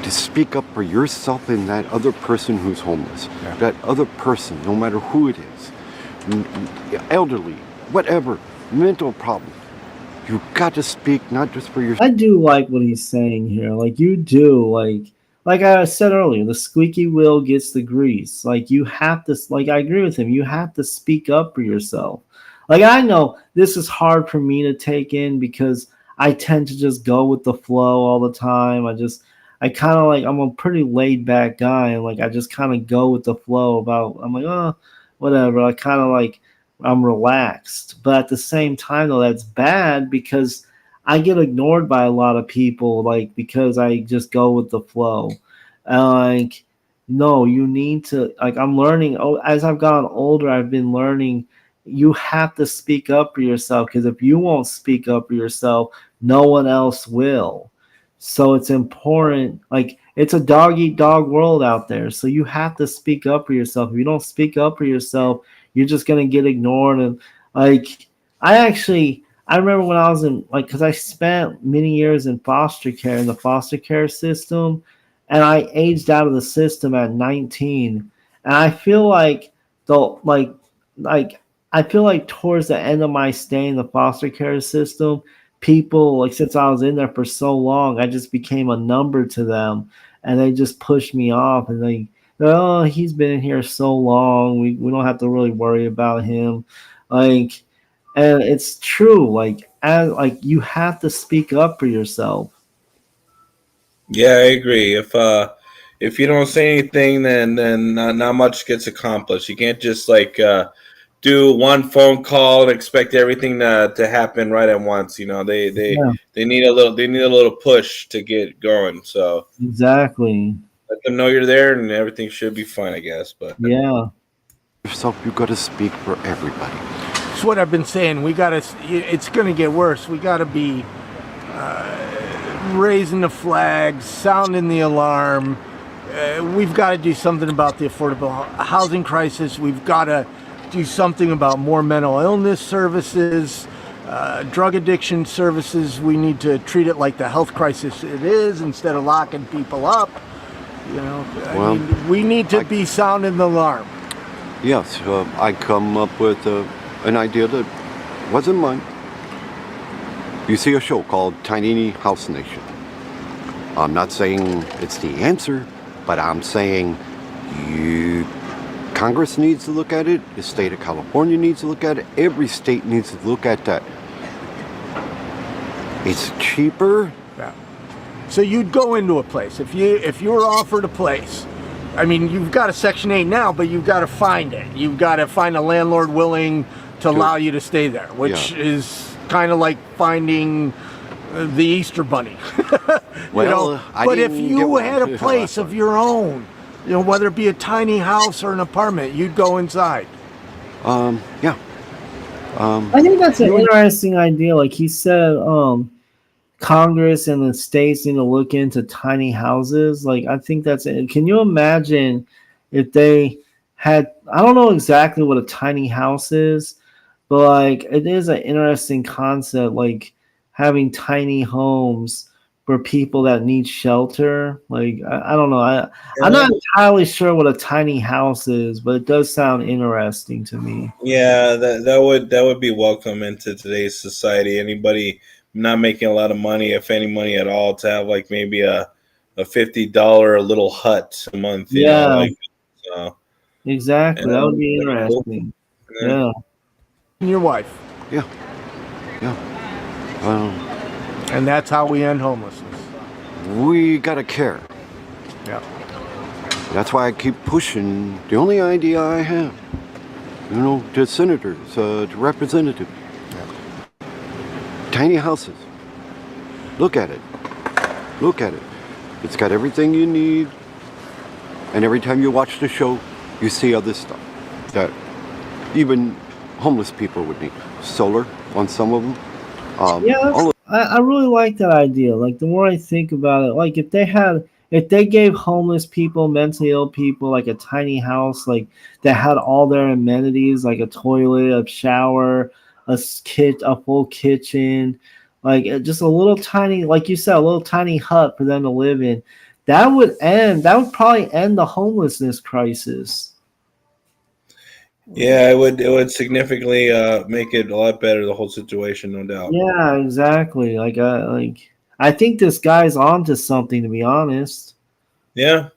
to speak up for yourself and that other person who's homeless. Yeah. That other person, no matter who it is, elderly, whatever, mental problem. You've got to speak not just for yourself. I do like what he's saying here. Like you do, like I said earlier, the squeaky wheel gets the grease. Like you have to, like I agree with him. You have to speak up for yourself. Like I know this is hard for me to take in because I tend to just go with the flow all the time. I kind of like I'm a pretty laid back guy, and like I just kind of go with the flow. I'm like oh whatever. I kind of like I'm relaxed, but at the same time though that's bad because I get ignored by a lot of people like because I just go with the flow. Like no, you need to like I'm learning. Oh, as I've gotten older, I've been learning. You have to speak up for yourself because if you won't speak up for yourself, no one else will. So it's important. Like it's a dog eat dog world out there. So you have to speak up for yourself. If you don't speak up for yourself, you're just gonna get ignored. And like I remember when I was in like because I spent many years in foster care in the foster care system, and I aged out of the system at 19. And I feel like the like I feel like towards the end of my stay in the foster care system, people like since I was in there for so long, I just became a number to them, and they just pushed me off. And oh, he's been in here so long, we don't have to really worry about him, like, and it's true. Like as like you have to speak up for yourself. Yeah, I agree. If you don't say anything, then not much gets accomplished. You can't just like do one phone call and expect everything to happen right at once. You know, Yeah, they need a little push to get going. So exactly. let them know you're there, and everything should be fine, I guess. But Yeah. Yourself, you got to speak for everybody. It's what I've been saying. It's going to get worse. We got to be raising the flags, sounding the alarm. We've got to do something about the affordable housing crisis. We've got to do something about more mental illness services, drug addiction services. We need to treat it like the health crisis it is instead of locking people up. You know, I mean, we need to be sounding the alarm. Yes, I come up with an idea that wasn't mine. You see a show called Tiny House Nation. I'm not saying it's the answer, but I'm saying Congress needs to look at it. The state of California needs to look at it. Every state needs to look at that. It's cheaper. Yeah. So you'd go into a place if you were offered a place. I mean, you've got a Section 8 now, but you've got to find it. You've got to find a landlord willing to allow you to stay there, which is kind of like finding the Easter Bunny. Well, but if you had a place of your own, you know, whether it be a tiny house or an apartment, you'd go inside. Yeah. I think that's an interesting idea. Like he said, Congress and the states need to look into tiny houses. Like I think that's it. Can you imagine if they had? I don't know exactly what a tiny house is, but like it is an interesting concept. Like having tiny homes for people that need shelter. Like I don't know. I'm not entirely sure what a tiny house is, but it does sound interesting to me. Yeah, that would be welcome into today's society. Anybody not making a lot of money, if any money at all, to have like maybe a $50 little hut a month. You know, like, exactly. That would be interesting. Cool. Yeah. And your wife. Yeah. And that's how we end homelessness. We gotta care. Yeah. That's why I keep pushing the only idea I have. You know, to senators, to representatives. Yeah. Tiny houses. Look at it. Look at it. It's got everything you need. And every time you watch the show, you see other stuff that even homeless people would need. Solar on some of them. I really like that idea. Like the more I think about it, like if they gave homeless people, mentally ill people, like a tiny house, like that had all their amenities, like a toilet, a shower, a full kitchen, like just a little tiny, like you said, a little tiny hut for them to live in. That would probably end the homelessness crisis. Yeah, it would significantly make it a lot better, the whole situation, no doubt. Yeah, exactly. I think this guy's onto something, to be honest. Yeah,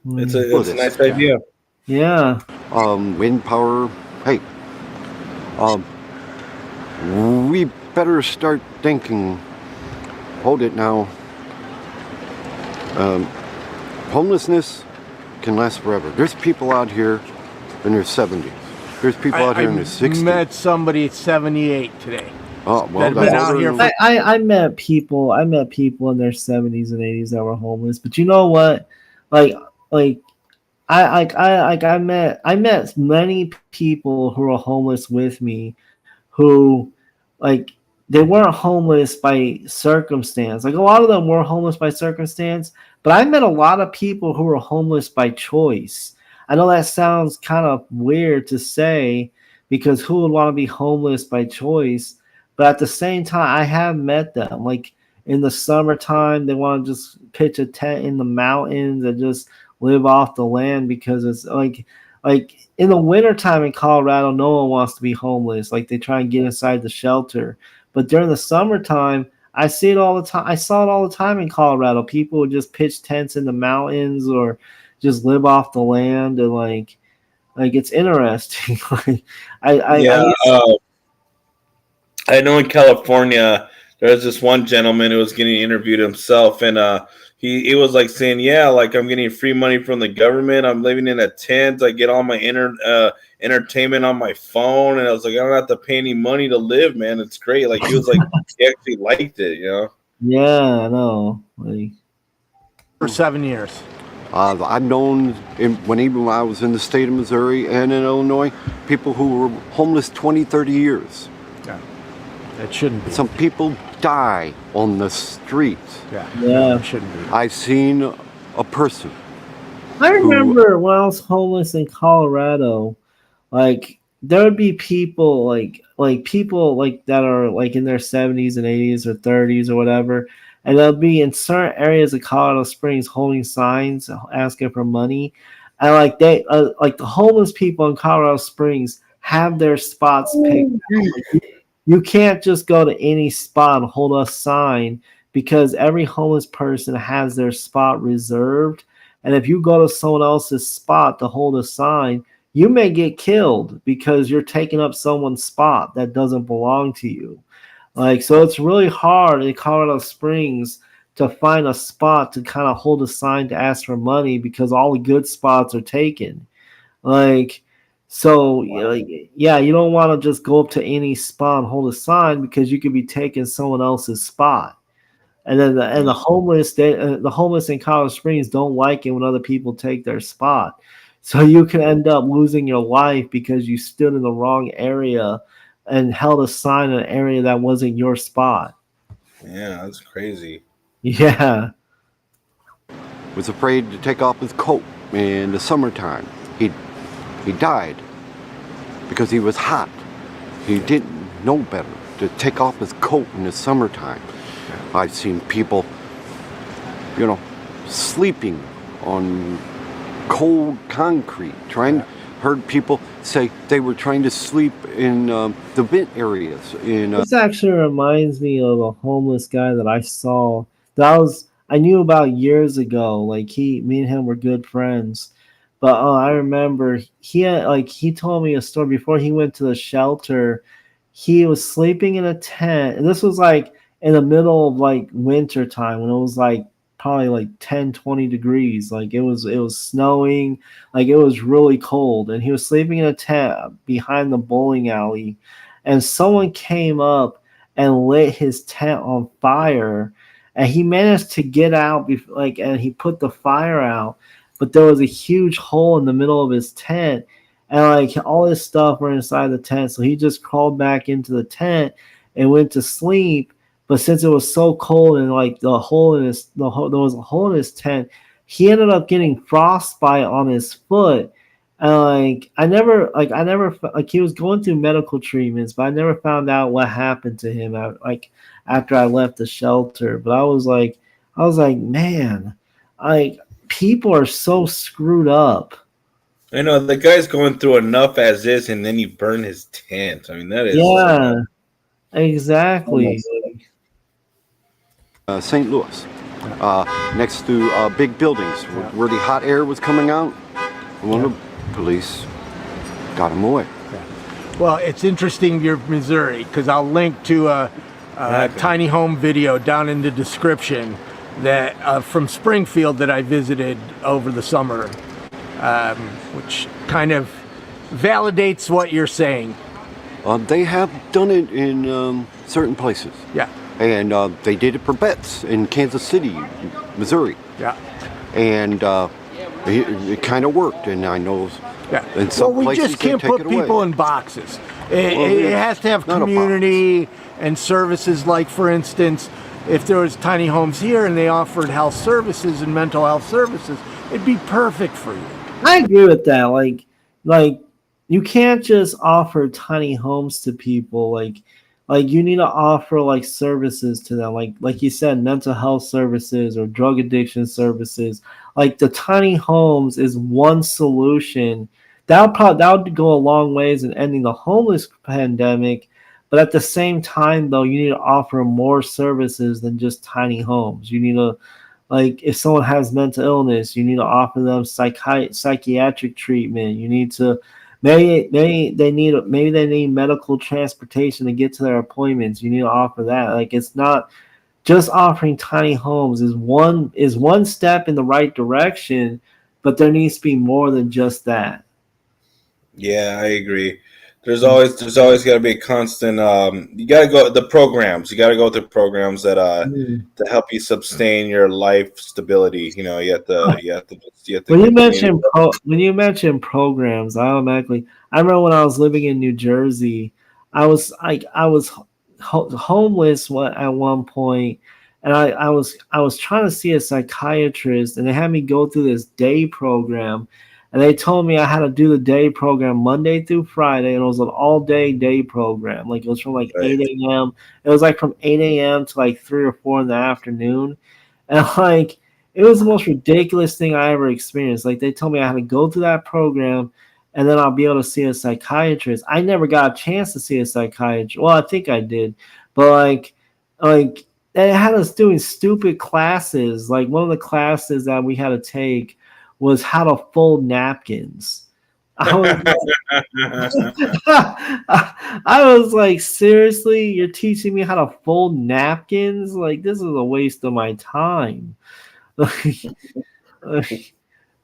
it's a nice idea. Yeah. Wind power. Hey, we better start thinking. Hold it now. Homelessness can last forever. There's people out here in their 70s. There's people out here in their 60s. I met somebody at 78 today. Oh, well, that's out here. I met people in their 70s and 80s that were homeless. But you know what? I met many people who were homeless with me who, like, they weren't homeless by circumstance. Like, a lot of them were homeless by circumstance, but I met a lot of people who were homeless by choice. I know that sounds kind of weird to say because who would want to be homeless by choice? But at the same time, I have met them. Like in the summertime, they want to just pitch a tent in the mountains and just live off the land because it's like in the wintertime in Colorado, no one wants to be homeless. Like they try and get inside the shelter. But during the summertime, I see it all the time. I saw it all the time in Colorado. People would just pitch tents in the mountains or just live off the land, and like it's interesting. I know in California there's this one gentleman who was getting interviewed himself, and he was like saying, yeah, like I'm getting free money from the government, I'm living in a tent, I get all my entertainment on my phone, and I was like, I don't have to pay any money to live, man, it's great. Like he was like he actually liked it, you know. Yeah, I know. For 7 years. I've known, when I was in the state of Missouri and in Illinois, people who were homeless 20, 30 years. Yeah, it shouldn't be. Some people die on the streets. Yeah, it shouldn't be. I've seen a person. I remember when I was homeless in Colorado, like there would be people like people like that are like in their 70s and 80s or 30s or whatever, and they'll be in certain areas of Colorado Springs holding signs asking for money, and like they like the homeless people in Colorado Springs have their spots picked out. Like, you can't just go to any spot and hold a sign because every homeless person has their spot reserved. And if you go to someone else's spot to hold a sign, you may get killed because you're taking up someone's spot that doesn't belong to you. Like, so it's really hard in Colorado Springs to find a spot to kind of hold a sign to ask for money because all the good spots are taken. Like, so like, yeah, you don't want to just go up to any spot and hold a sign because you could be taking someone else's spot. And then the homeless, the homeless in Colorado Springs don't like it when other people take their spot. So you can end up losing your life because you stood in the wrong area and held a sign in an area that wasn't your spot. Yeah, that's crazy. Yeah. Was afraid to take off his coat in the summertime. He died because he was hot. He didn't know better to take off his coat in the summertime. I've seen people, sleeping on cold concrete, heard people say they were trying to sleep in the vent areas. This actually reminds me of a homeless guy that I saw I knew about years ago. Like me and him were good friends, but I remember he told me a story before he went to the shelter. He was sleeping in a tent, and this was like in the middle of like winter time when it was like probably like 10, 20 degrees. Like it was snowing, like it was really cold, and he was sleeping in a tent behind the bowling alley, and someone came up and lit his tent on fire, and he managed to get out and he put the fire out, but there was a huge hole in the middle of his tent, and like all his stuff were inside the tent, so he just crawled back into the tent and went to sleep. But since it was so cold and like there was a hole in his tent, he ended up getting frostbite on his foot. And like he was going through medical treatments, but I never found out what happened to him after I left the shelter. But I was like, man, like people are so screwed up. I know the guy's going through enough as is, and then you burn his tent. I mean, that is Yeah, exactly. St. Louis, next to big buildings where the hot air was coming out. One of the police got him away. Well, it's interesting you're Missouri because I'll link to a tiny home video down in the description that from Springfield that I visited over the summer, which kind of validates what you're saying. They have done it in certain places. Yeah. And they did it for vets in Kansas City, Missouri. Yeah. And it kind of worked, and I know. Yeah. In some we places just can't they take put it away. people in boxes. It has to have community and services. Like, for instance, if there was tiny homes here and they offered health services and mental health services, it'd be perfect for you. I agree with that. Like you can't just offer tiny homes to people. Like you need to offer like services to them. Like you said, mental health services or drug addiction services. Like the tiny homes is one solution. That would go a long ways in ending the homeless pandemic. But at the same time, though, you need to offer more services than just tiny homes. You need to, like, if someone has mental illness, you need to offer them psychiatric treatment. You need to maybe they need medical transportation to get to their appointments. You need to offer that. Like, it's not just offering tiny homes is one step in the right direction, but there needs to be more than just that. Yeah, I agree. There's always got to be a constant. You got to go the programs. You got to go through programs that to help you sustain your life stability. You know, you have to. When you mention programs, I remember when I was living in New Jersey, I was homeless at one point, and I was trying to see a psychiatrist, and they had me go through this day program. and they told me I had to do the day program Monday through Friday, and it was an all-day day program. Like it was from like Right. 8 a.m. It was like from 8 a.m. to like 3 or 4 in the afternoon, and like it was the most ridiculous thing I ever experienced. Like they told me I had to go through that program, and then I'll be able to see a psychiatrist. I never got a chance to see a psychiatrist. Well, I think I did, but like they had us doing stupid classes. Like one of the classes that we had to take was how to fold napkins. I was I was like, seriously, you're teaching me how to fold napkins? Like this is a waste of my time. like, That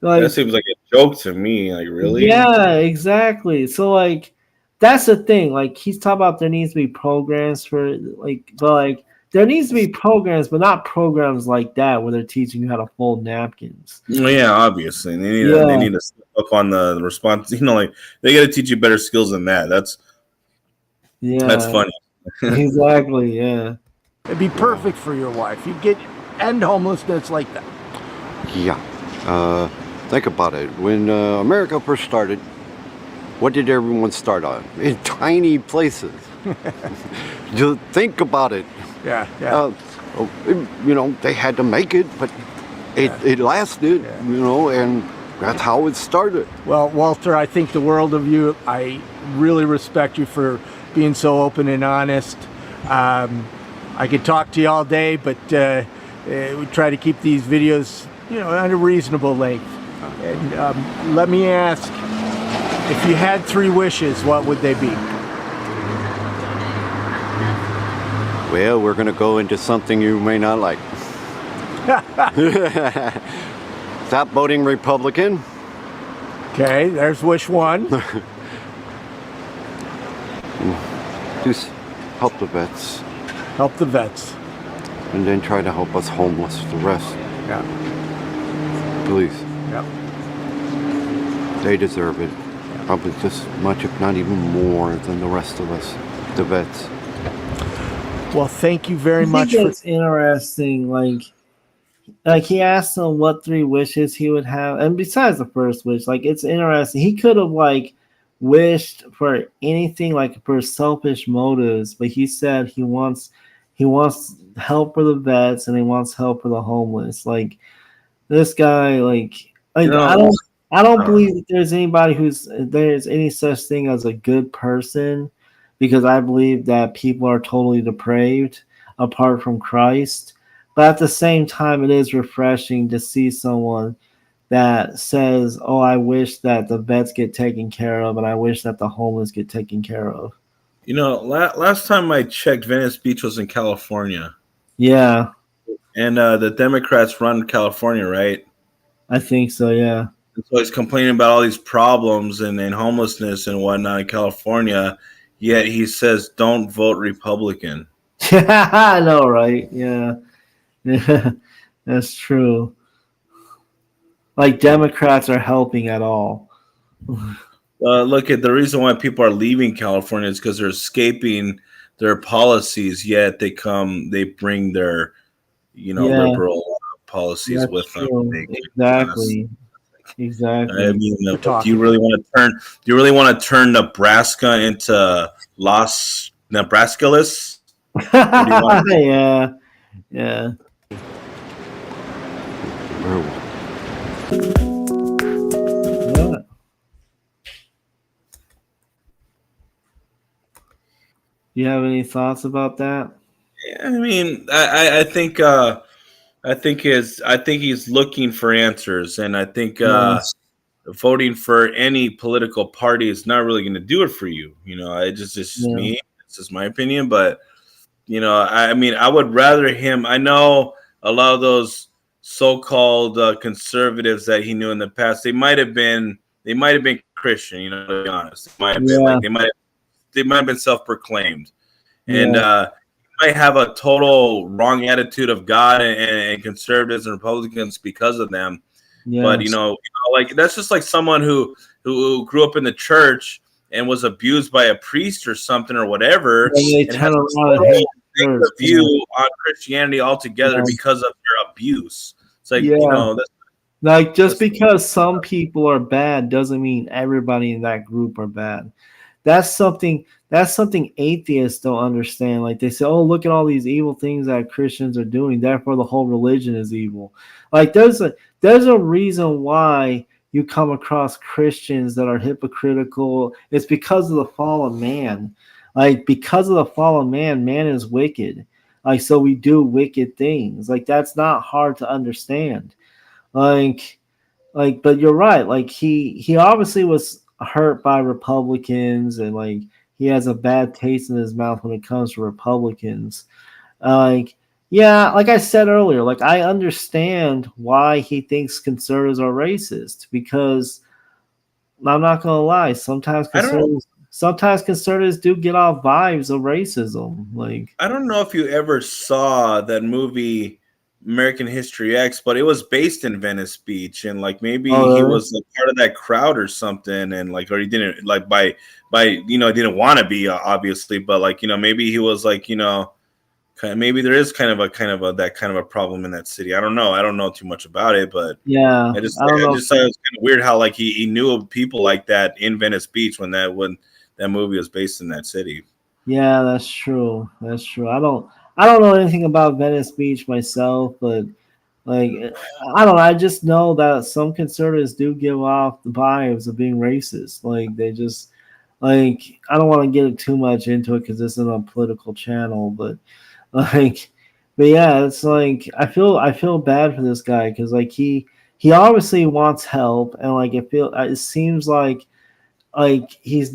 like seems like a joke to me. Like, really? yeah, exactly. So like that's the thing. Like he's talking about there needs to be programs for like but like there needs to be programs, but not programs like that where they're teaching you how to fold napkins. Well, yeah, obviously they Yeah, need to step up on the response. Like they got to teach you better skills than that. That's yeah, funny. exactly. Yeah. It'd be perfect for your wife. You'd get end homelessness like that. Yeah. Think about it. When America first started, what did everyone start on? In tiny places. Just think about it. Yeah, yeah. They had to make it, but it lasted, and that's how it started. Well, Walter, I think the world of you. I really respect you for being so open and honest. I could talk to you all day, but we try to keep these videos, at a reasonable length. And let me ask, if you had 3 wishes, what would they be? Well, we're going to go into something you may not like. Stop voting Republican. Okay, there's wish 1. Just help the vets. Help the vets. And then try to help us homeless, the rest. Yeah. Please. Yeah. They deserve it. Probably just as much, if not even more, than the rest of us, the vets. Well, thank you very I much. think it's interesting. Like he asked him what 3 wishes he would have, and besides the first wish, like it's interesting. He could have like wished for anything, like for selfish motives, but he said he wants help for the vets and he wants help for the homeless. Like this guy, like You I know, don't believe that there's any such thing as a good person, because I believe that people are totally depraved apart from Christ. But at the same time, it is refreshing to see someone that says, "Oh, I wish that the vets get taken care of, and I wish that the homeless get taken care of." last time I checked, Venice Beach was in California, Yeah, and the Democrats run California, right? I think so. Yeah. And so he's complaining about all these problems and homelessness and whatnot in California, yet he says, "Don't vote Republican." I know, right? Yeah. Yeah, that's true. Like Democrats are helping at all. Look at the reason why people are leaving California is because they're escaping their policies. Yet they bring their Yeah, liberal policies that's with them. true. Exactly. I Exactly. mean, We're do talking. you really want to turn? Do you really want to turn Nebraska into Los Nebraskalis? Yeah. Yeah. Yeah. Do you have any thoughts about that? I mean, I think he's looking for answers, and I think Yeah. voting for any political party is not really going to do it for you. It's just Yeah. me. It's just my opinion, but I mean, I would rather him. I know a lot of those so-called conservatives that he knew in the past. They might have been Christian. To be honest, they might have been Yeah. they might have been self-proclaimed, and Yeah. might have a total wrong attitude of God and conservatives and Republicans because of them. But Yes. like that's just like someone who grew up in the church and was abused by a priest or something or whatever, When they and turn has a around and total hate negative first. view on Christianity altogether Yeah. because of their abuse. It's like Yeah. that's Like just That's because some people are bad doesn't mean everybody in that group are bad. That's something atheists don't understand. Like they say, "Oh, look at all these evil things that Christians are doing. Therefore, the whole religion is evil." Like there's a reason why you come across Christians that are hypocritical. It's because of the fall of man. Like because of the fall of man, man is wicked. Like so, we do wicked things. Like that's not hard to understand. Like but you're right. Like he obviously was hurt by Republicans, and like he has a bad taste in his mouth when it comes to Republicans. Like yeah, like I said earlier, like I understand why he thinks conservatives are racist, because I'm not gonna lie, I don't sometimes conservatives do get off vibes of racism. Like I don't know if you ever saw that movie American History X, but it was based in Venice Beach, and like maybe he oh was like part of that crowd or something, and like or he didn't like by didn't want to be obviously, but like maybe he was like maybe there is kind of a that kind of a problem in that city. I don't know. I don't know too much about it, but yeah, I just I don't I know. just thought it was kind of weird how like he knew of people like that in Venice Beach when that movie was based in that city. Yeah, that's true. That's true. I don't know anything about Venice Beach myself, but like I don't know. I just know that some conservatives do give off the vibes of being racist. Like they just like I don't want to get too much into it because this isn't a political channel, but like but yeah, it's like I feel bad for this guy because like he obviously wants help, and like it seems like he's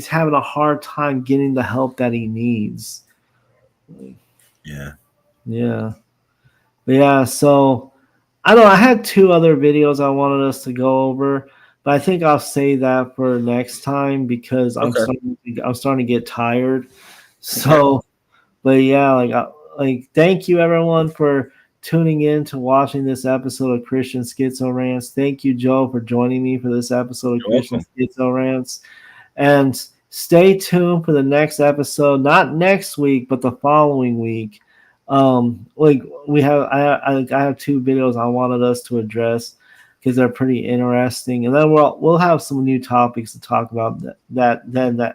having a hard time getting the help that he needs. Yeah. Yeah. But yeah, so I don't know. I had two other videos I wanted us to go over, but I think I'll save that for next time because Okay. I'm starting to get tired. Okay. So, but yeah, like thank you everyone for tuning in to watching this episode of Christian Schizo Rants. Thank you, Joe, for joining me for this episode of You're Christian welcome. Schizo Rants. And stay tuned for the next episode, not next week, but the following week. Like we have, I have two videos I wanted us to address because they're pretty interesting, and then we'll have some new topics to talk about that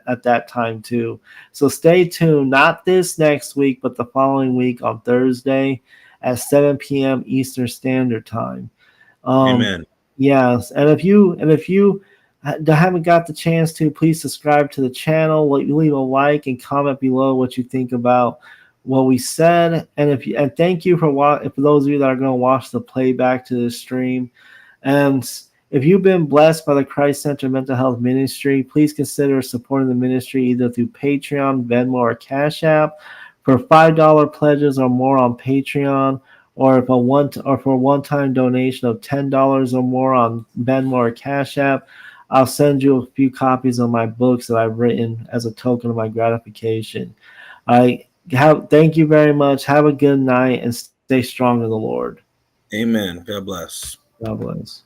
at that time too. So stay tuned. Not this next week, but the following week on Thursday at 7 p.m. Eastern Standard Time. Um, Amen. yes, and if you haven't got the chance to, please subscribe to the channel. Leave a like and comment below what you think about what we said. And thank you for those of you that are going to watch the playback to this stream. And if you've been blessed by the Christ Center Mental Health Ministry, please consider supporting the ministry either through Patreon, Venmo, or Cash App for $5 pledges or more on Patreon, or if for a one-time donation of $10 or more on Venmo or Cash App. I'll send you a few copies of my books that I've written as a token of my gratification. Thank you very much. Have a good night and stay strong in the Lord. Amen. God bless. God bless.